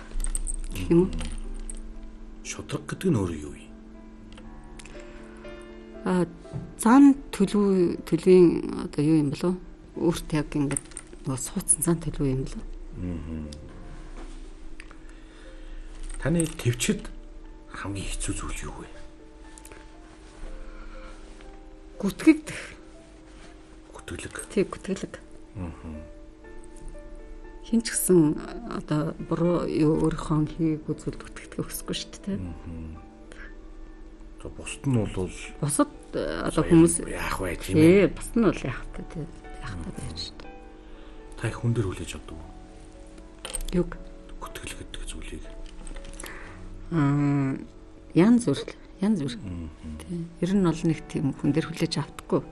гэх юм уу? Шудраг гэдэг нь өөрөө юу вэ? Зан төлөвийн одоо юу юм болов? Өөрт яг ингээд нөгөө суудсан зан төлөв юм болов? Таны төвчд хамгийн хэцүү зүйл юу вэ? Гүтгэгдэх. Гүтгэлэг. Тэг гүтгэлэг. Хин ч гэсэн одоо буруу юу өөрийнхөө хийгээгүй зүйл гүтгэдэг өсөхгүй шүү дээ. За бусд нь бол бусад одоо хүмүүс яах вэ тийм ээ? Бусд нь бол яах вэ тийм яах вэ байж шүү дээ. Та их хүн дээр хүлээж авдаг уу? Юг гүтгэл гэдэг зүйлийг. Янз бүр. Тийм. Ер нь бол нэг тийм хүн дээр хүлээж автахгүй.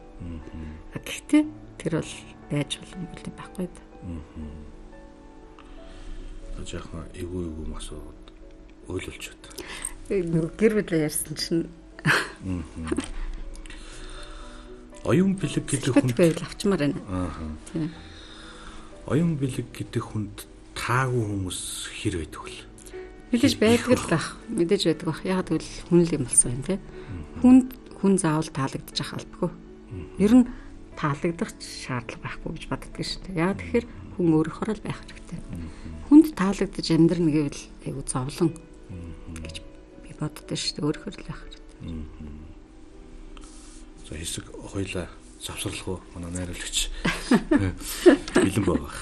Гэхдээ тэр бол байж боломжтой байхгүй да. Жаахан эвгүй масууд ойлулж бат. Нэг гэр бүл ярьсан чинь оюун бэлэг гэдэг хүнд авчмаар байна. Тийм. Оюун бэлэг гэдэг хүнд таагүй хүмүүс хэр байдаг вэ? Мэдээж байдаг л байх. Мэдээж байдаг байх. Яг тэгвэл хүн л юм болсон юм тий. Хүн заавал таалагдчих албагүй. Ер нь таалагдах шаардлага байхгүй гэж боддог шүү дээ. Яг тэгэхээр хүн өөрөөхөр л байх хэрэгтэй. Хүнд таалагдаж амьдрна гэвэл айгу зовлон гэж би боддог шүү дээ. Өөрөөхөр л байх хэрэгтэй. За хэсэг хоёлаа завсарлах уу? Манай найруулагч бэлэн байгаа.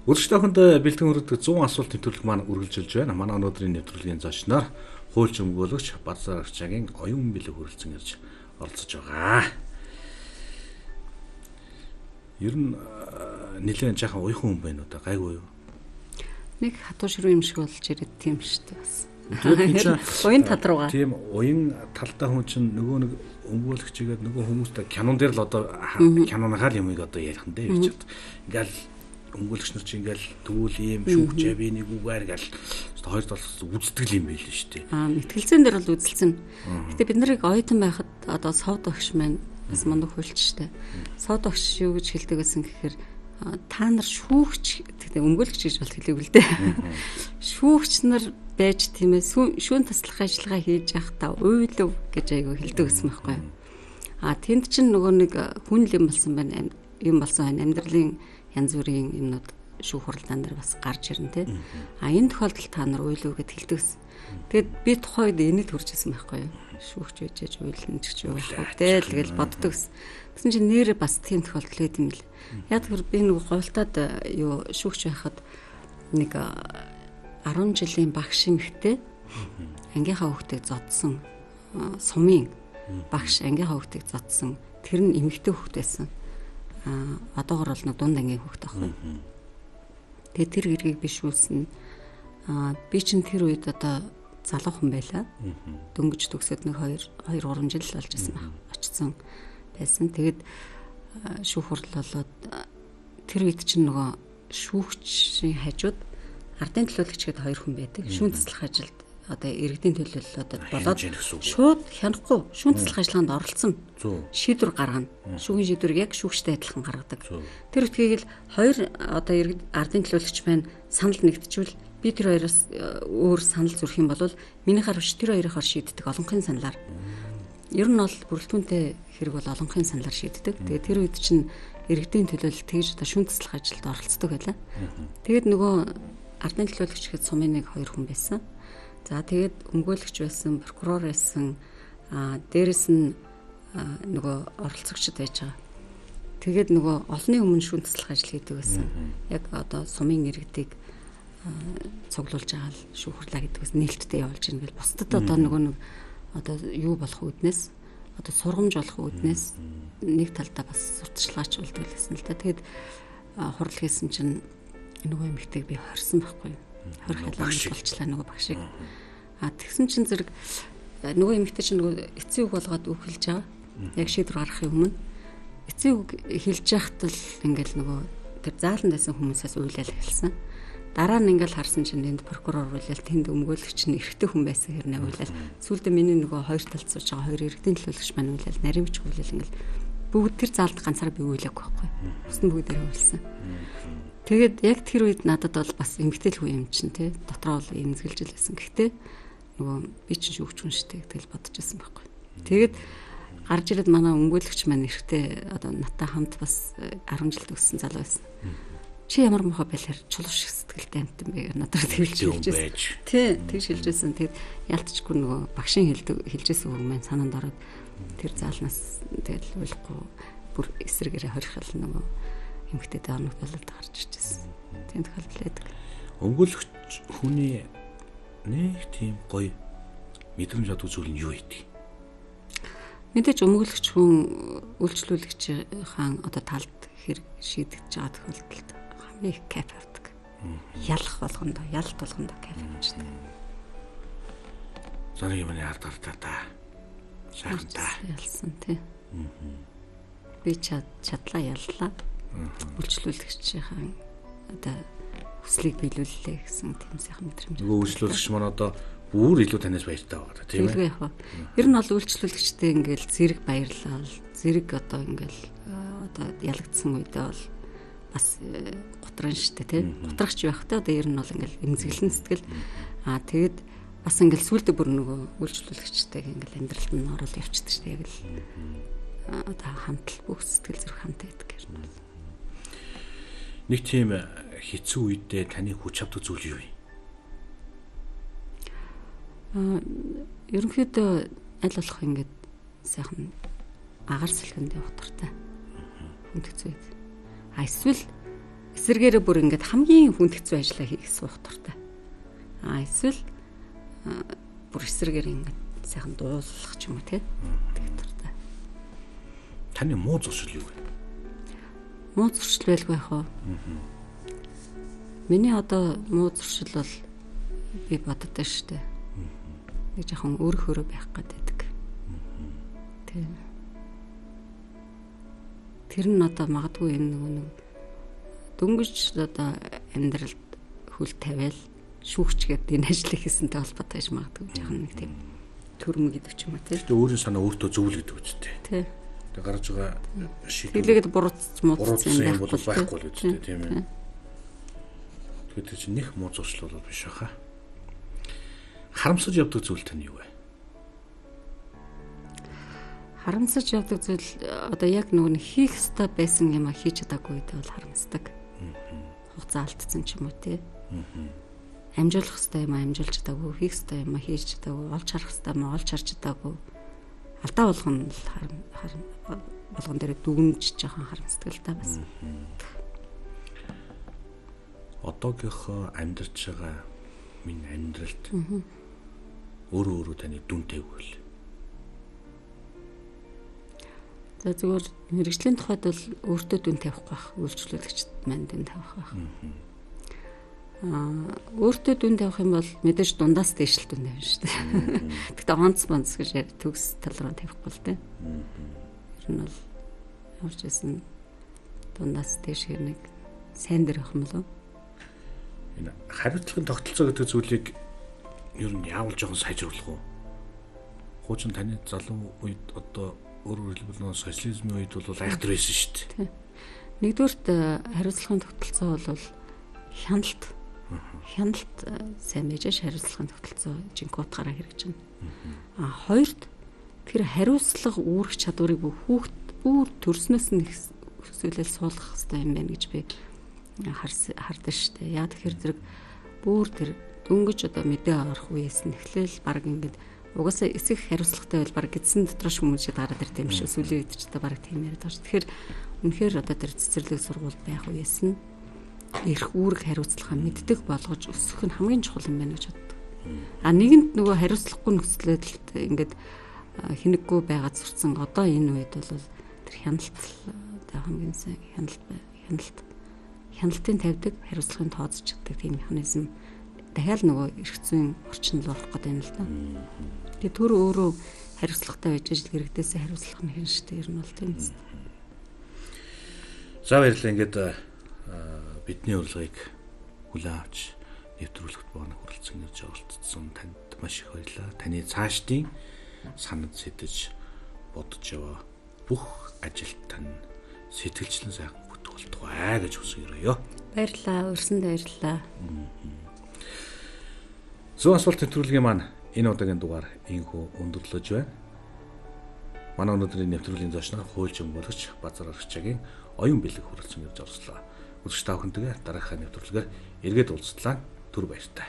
Өөрчлөлтөнд бэлтгэн өргөдөг 100 асуултын төлөв маань үргэлжилж байна. Манай өнөөдрийн нэвтрүүлгийн зочноор хуульч өмгөөлөгч Бардасар Арчаагийн оюун бэлэг хүрэлцэн ирж оролцож байгаа. Ер нь нэлээд жаахан уйхан хүн байна уу да гайгүй юу? Нэг хатуу ширүү юм шиг болж ирээд тийм шүү дээ бас. Уян тал руугаа. Тийм уян талтай хүн чинь нөгөө нэг өмгөөлөгчгээд нөгөө хүмүүстэй кинон дээр л одоо кинонахаар юмыг одоо ярих нь дээ гэж бод. Ингээл өмгөөлөгч нар чинь ингээл тэгвэл ийм шүүгчээ би нэг үгээр ингээл хоёр талаас үздэг юм байл нь шүү дээ. Мэтгэлцэн дээр бол үзэлцэн. Гэтэ бид нарыг оюутан байхад одоо совд багш маань бас мундаг хуульч штэ. Совд багш юу гэж хэлдэг гэсэн гэхээр та нар шүүгч гэдэг өмгөөлөгч гэж бол хэлэв л дээ. Шүүгч нар байж тийм ээ шүүн таслах ажиллагаа хийж явах та уйлв гэж айгүй хэлдэг гэсэн байхгүй юу. Тэнд чинь нөгөө нэг хүн л юм болсон байна. Юм болсон байна. Амьдралын янз бүрийн юмнууд шүүх хуралдаан дээр бас гарч ирнэ те. Энэ тохиолдолд та нар уйлв гэд хэлдэг гэсэн. Тэгэд би тухайд энийг төржсэн байхгүй юу. Шүүгч үжиж уйлна ч гэж юу байх вэ? Тэгэл боддог гэсэн. Тэгсэн чинь нэр бас тийм тохиолдол байд юм л. Яг тэр би нэг говьтаад юу шүүгч байхад нэг 10 жилийн багш эмэгтэй ангийнхаа хүүхдийг зодсон сумын багш ангийнхаа хүүхдийг зодсон тэр нь эмэгтэй хүүхд байсан. Одоогор бол нэг дунд ангийн хүүхд байхгүй. Тэгээ тэр хэргийг би шүүлсэн. Би чинь тэр үед одоо залуухан байлаа. Дөнгөж төгсөөд нэг 2 3 жил болж байсан баг. Очсон байсан. Тэгээд шүүх хурал болоод тэр үед чинь нөгөө шүүгчийн хажууд ардын төлөөлөгч гээд 2 хүн байдаг. Шүүн таслах ажилд одоо иргэдийн төлөөлөл болоод шууд хянахгүй шүүн таслах ажиллагаанд оролцсон. Шийдвэр гаргана. Шүүхийн шийдвэрийг яг шүүгчтэй адилхан гаргадаг. Тэр үтгийг л 2 одоо ардын төлөөлөгч маань санал нэгтжүүл би тэр хоёроос өөр санал зүрх юм бол миний харавч тэр хоёроор шийддэг олонхын саналаар. Ер нь бол бүрэлдэхүүнтэй хэрэг бол олонхын саналаар шийддэг. Тэгээ тэр үед чинь иргэдийн төлөөлөл тэгж одоо шүүн таслах ажилд оролцдог байлаа. Тэгээд нөгөө ардын төлөөлөгч гэхэд сумын нэг 2 хүн байсан. За тэгээд өмгөөлөгч байсан, прокурор байсан, дээрэс нь нөгөө оролцогчд байж байгаа. Тэгээд нөгөө олонний өмнө шүүн таслах ажил хийдэг байсан. Яг одоо сумын иргэдийг цуглуулж байгаа л шүүх хурлаа гэдгээс нээлттэй явуулж ийн гэл бусдад одоо нөгөө нэг одоо юу болох үүднээс одоо сургамж болох үүднээс нэг талдаа бас сурталчилгаач болдог гэсэн л та. Тэгээд хурал хийсэн чинь нөгөө эмэгтэйг би хорсон байхгүй юу. Хорхолоо болчлаа нөгөө багшийг. Тэгсэн чинь зэрэг нөгөө эмэгтэй чинь нөгөө эцсийн үг болгоод үг хэлж байгаа. Яг шийдвэр гаргахын өмнө эцсийн үг хэлж яхад л ингээл нөгөө тэр зааланд байсан хүмүүсээс уйлал эхэлсэн. Дараа нь ингээл харсан чинь энд прокурор уйлал тэнд өмгөөлөгч нь эрэгтэй хүн байсан хэрнээ уйлал. Сүүлдээ миний нөгөө хоёр талд сууж байгаа 2 иргэдийн төлөөлөгч маань уйлал, нарийн бич уйлал ингээл бүгд тэр заалд ганцаараа би уйлаагүй байхгүй. Бусд нь бүгдээрээ уйлсан. Тэгээд яг тэр үед надад бол бас эмгтэл хүн юм чинь тий дотроо л эмзгэлжилсэн. Гэхдээ нөгөө би чинь шүүгч хүн шүү дээ тэгэл бодож байсан байхгүй. Тэгээд гарч ирээд манай өмгөөлөгч маань эртээ одоо наттай хамт бас 10 жил төгссөн залуу байсан. Чи ямар мохоо байлаар чулуу шиг сэтгэлтэй амт юм бэ? Надад хэлж хэлжсэн. Тий тэгж хэлжсэн. Тэгээд ялтчгүй нөгөө багшийн хэлжсэн үг маань санаанд ороод тэр заалнаас тэгэл ойлгохгүй бүр эсрэгээрээ хорихол нөгөө эмгтээтэй орног болоод гарч ирчихсэн. Тийм тохиолдол байдаг. Өмгөөлөгч хүний нэг тийм гоё мэдрэмж чадвар зүйл нь юу гэдэг? Мэдээж өмгөөлөгч хүн үйлчлүүлэгчийн одоо талд хэрэг шийдэж байгаа тохиолдолд хамгийн их кайф авдаг. Ялах болгондоо, ялт болгондоо кайф авчдаг. Зарим юм яар дартаа та. Сайхан та. Ялсан тий. Би чадлаа яллаа. Үйлчлүүлэгчийн одоо хүслийг биелүүллээ гэсэн тийм сайхан мэдрэмж. Нөгөө үйлчлүүлэгч маань одоо бүр илүү танаас баяртай байгаа тийм ээ. Яг. Ер нь бол үйлчлүүлэгчтэй ингээл зэрэг баярлал, зэрэг одоо ингээл одоо ялагдсан үедээ бол бас готран штэ тий. Готрагч байхтай одоо ер нь бол ингээл эмзэглэн сэтгэл. Тэгээд бас ингээл сүултээ бүр нөгөө үйлчлүүлэгчтэй ингээл амьдралд нь ороод явчихдаг штэ яг л одоо хамтал бүх сэтгэл зүрх хамт байдаг гэр нь. Нэг тийм хэцүү үедээ таны хүч авдаг зүйл юу вэ? Ерөнхийдөө аль болох ингээд сайхан агаар сэлгэнд явах дуртай. Хүнд хэцүү үед. Эсвэл эсэргээрээ бүр ингээд хамгийн хүнд хэцүү ажиллаа хийх суух дуртай. Эсвэл бүр эсрэгээр ингээд сайхан дуулах ч юм уу тий. Тэгэх дуртай. Таны муу зуршил юу вэ? Муу зуршил байлгүй яах вэ? Миний одоо муу зуршил бол би боддоо штэ. Нэг жоохон өөрөө байх гэдэг. Тийм. Тэр нь одоо магадгүй энэ нэг дөнгөж одоо амьдралд хүл тавиал шүүгчгээд энэ ажлыг хийсэнтэй холбоотой гэж магадгүй жоохон нэг тийм төрөм гэдэг ч юм уу тийм. Тэ өөрийн санаа өөртөө зөвлөдөг үстэй. Тийм. Тэг гарч байгаа шиг тэглээд буруутч муудсан юм бол байхгүй л үстэй тийм ээ. Тэгэхээр чи нэх муу зуршил бол биш баха. Харамсаж явдаг зүйл тань юу вэ? Харамсаж явдаг зүйл одоо яг нөгөө хийх ёстой байсан юм а хийж чадаагүй үед бол харамсдаг. Хугацаа алдсан ч юм уу тий. Амжуулах ёстой юм а амжуулж чадаагүй, хийх ёстой юм а хийж чадаагүй, олж харах ёстой юм а олж харж чадаагүй. Алдаа болгоно л болгон дээр дүгнж жоохон харамсдаг л та бас. Одоогийнхоо амьдарч байгаа минь амьдралд өөрөө таны дүн тавьвал. За зүгээр мэрэгжлийн тухайд бол өөртөө дүн тавих байх, үйлчлүүлэгчд маань дүн тавих байх. Өөртөө дүн тавих юм бол мэдээж дундаас дээш л дүн тавина шүү дээ. Гэхдээ онц гэж төгс тал руу тавихгүй л дээ. Тэр нь бол явж исэн дундаас дээш нэг сайн дээр явах юм болов. Энэ хариуцлагын тогтолцоо гэдэг зүйлийг ер нь яавал жоохон сайжруулах уу? Хуучин таны залуу үед одоо өөрөөр хэлбэл социализмын үед бол айхтар байсан шүү дээ. Нэгдүгээрт хариуцлагын тогтолцоо бол хяналт сайн байж хариуцлагын тогтолцоо жинхэнэ утгаараа хэрэгжинэ. Хоёрт тэр хариуцлага үүрэх чадварыг бүр төрснөөс нь хүсэлэл суулгах хэрэгтэй юм байна гэж би хардаг шүү дээ. Яа тэгэхээр зэрэг бүр тэр дөнгөж одоо мэдээ авах үеэс нь эхлээл баг ингээд угаасаа эсэх хариуцлагатай бол баг гидсэн дотроош хүмүүсээ дараад ирд юм шиг сүлийн үед ч одоо баг тийм яриад байгаа шүү. Тэгэхээр үнэхээр одоо тэр цэцэрлэг сургууль байх үеэс нь эрх үүрэг хариуцлага мэддэг болгож өсөх нь хамгийн чухал юм байна гэж боддог. Нэгэнд нөгөө хариуцлагагүй нөхцөлөд ингээд хинэггүй байгаад сурцсан одоо энэ үед бол тэр хяналт хамгийн сайн хяналтын тавьдаг хариуцлагын тооцож чаддаг тийм механизм дахиад нөгөө эрх зүйн орчин руу орох гэдэг юм л да. Тэгээ төр өөрөө хариуцлагатай байж ижил хэрэгдээсээ хариуцлах нь хэн штэ ер нь бол тийм үст. За баярлалаа ингээд бидний урилгыг хүлээн авч нэвтрүүлэгт богино хүрэлцэн ирж оролцсон танд маш их баярлалаа. Таны цаашдын санад сэтэж бодож яваа бүх ажилд тань сэтгэлчлэн сайхан бүтгүүлдэг гэж хүсэе. Баярлалаа. Урьсанд баярлалаа. Зүүн асфальт нэвтрүүлгийн маань энэ удаагийн дугаар инхүү өндөрлөж байна. Манай өнөөдрийн нэвтрүүлгийн зочноор хуульч өмгөөлөгч Базар Аргачаагийн оюун бэлэг хүрэлцэн ирж орслоо. Үзэгч та бүхэнтэйгээ дараагийн нэвтрүүлгээр эргээд уулзтлаа. Түр баяртай.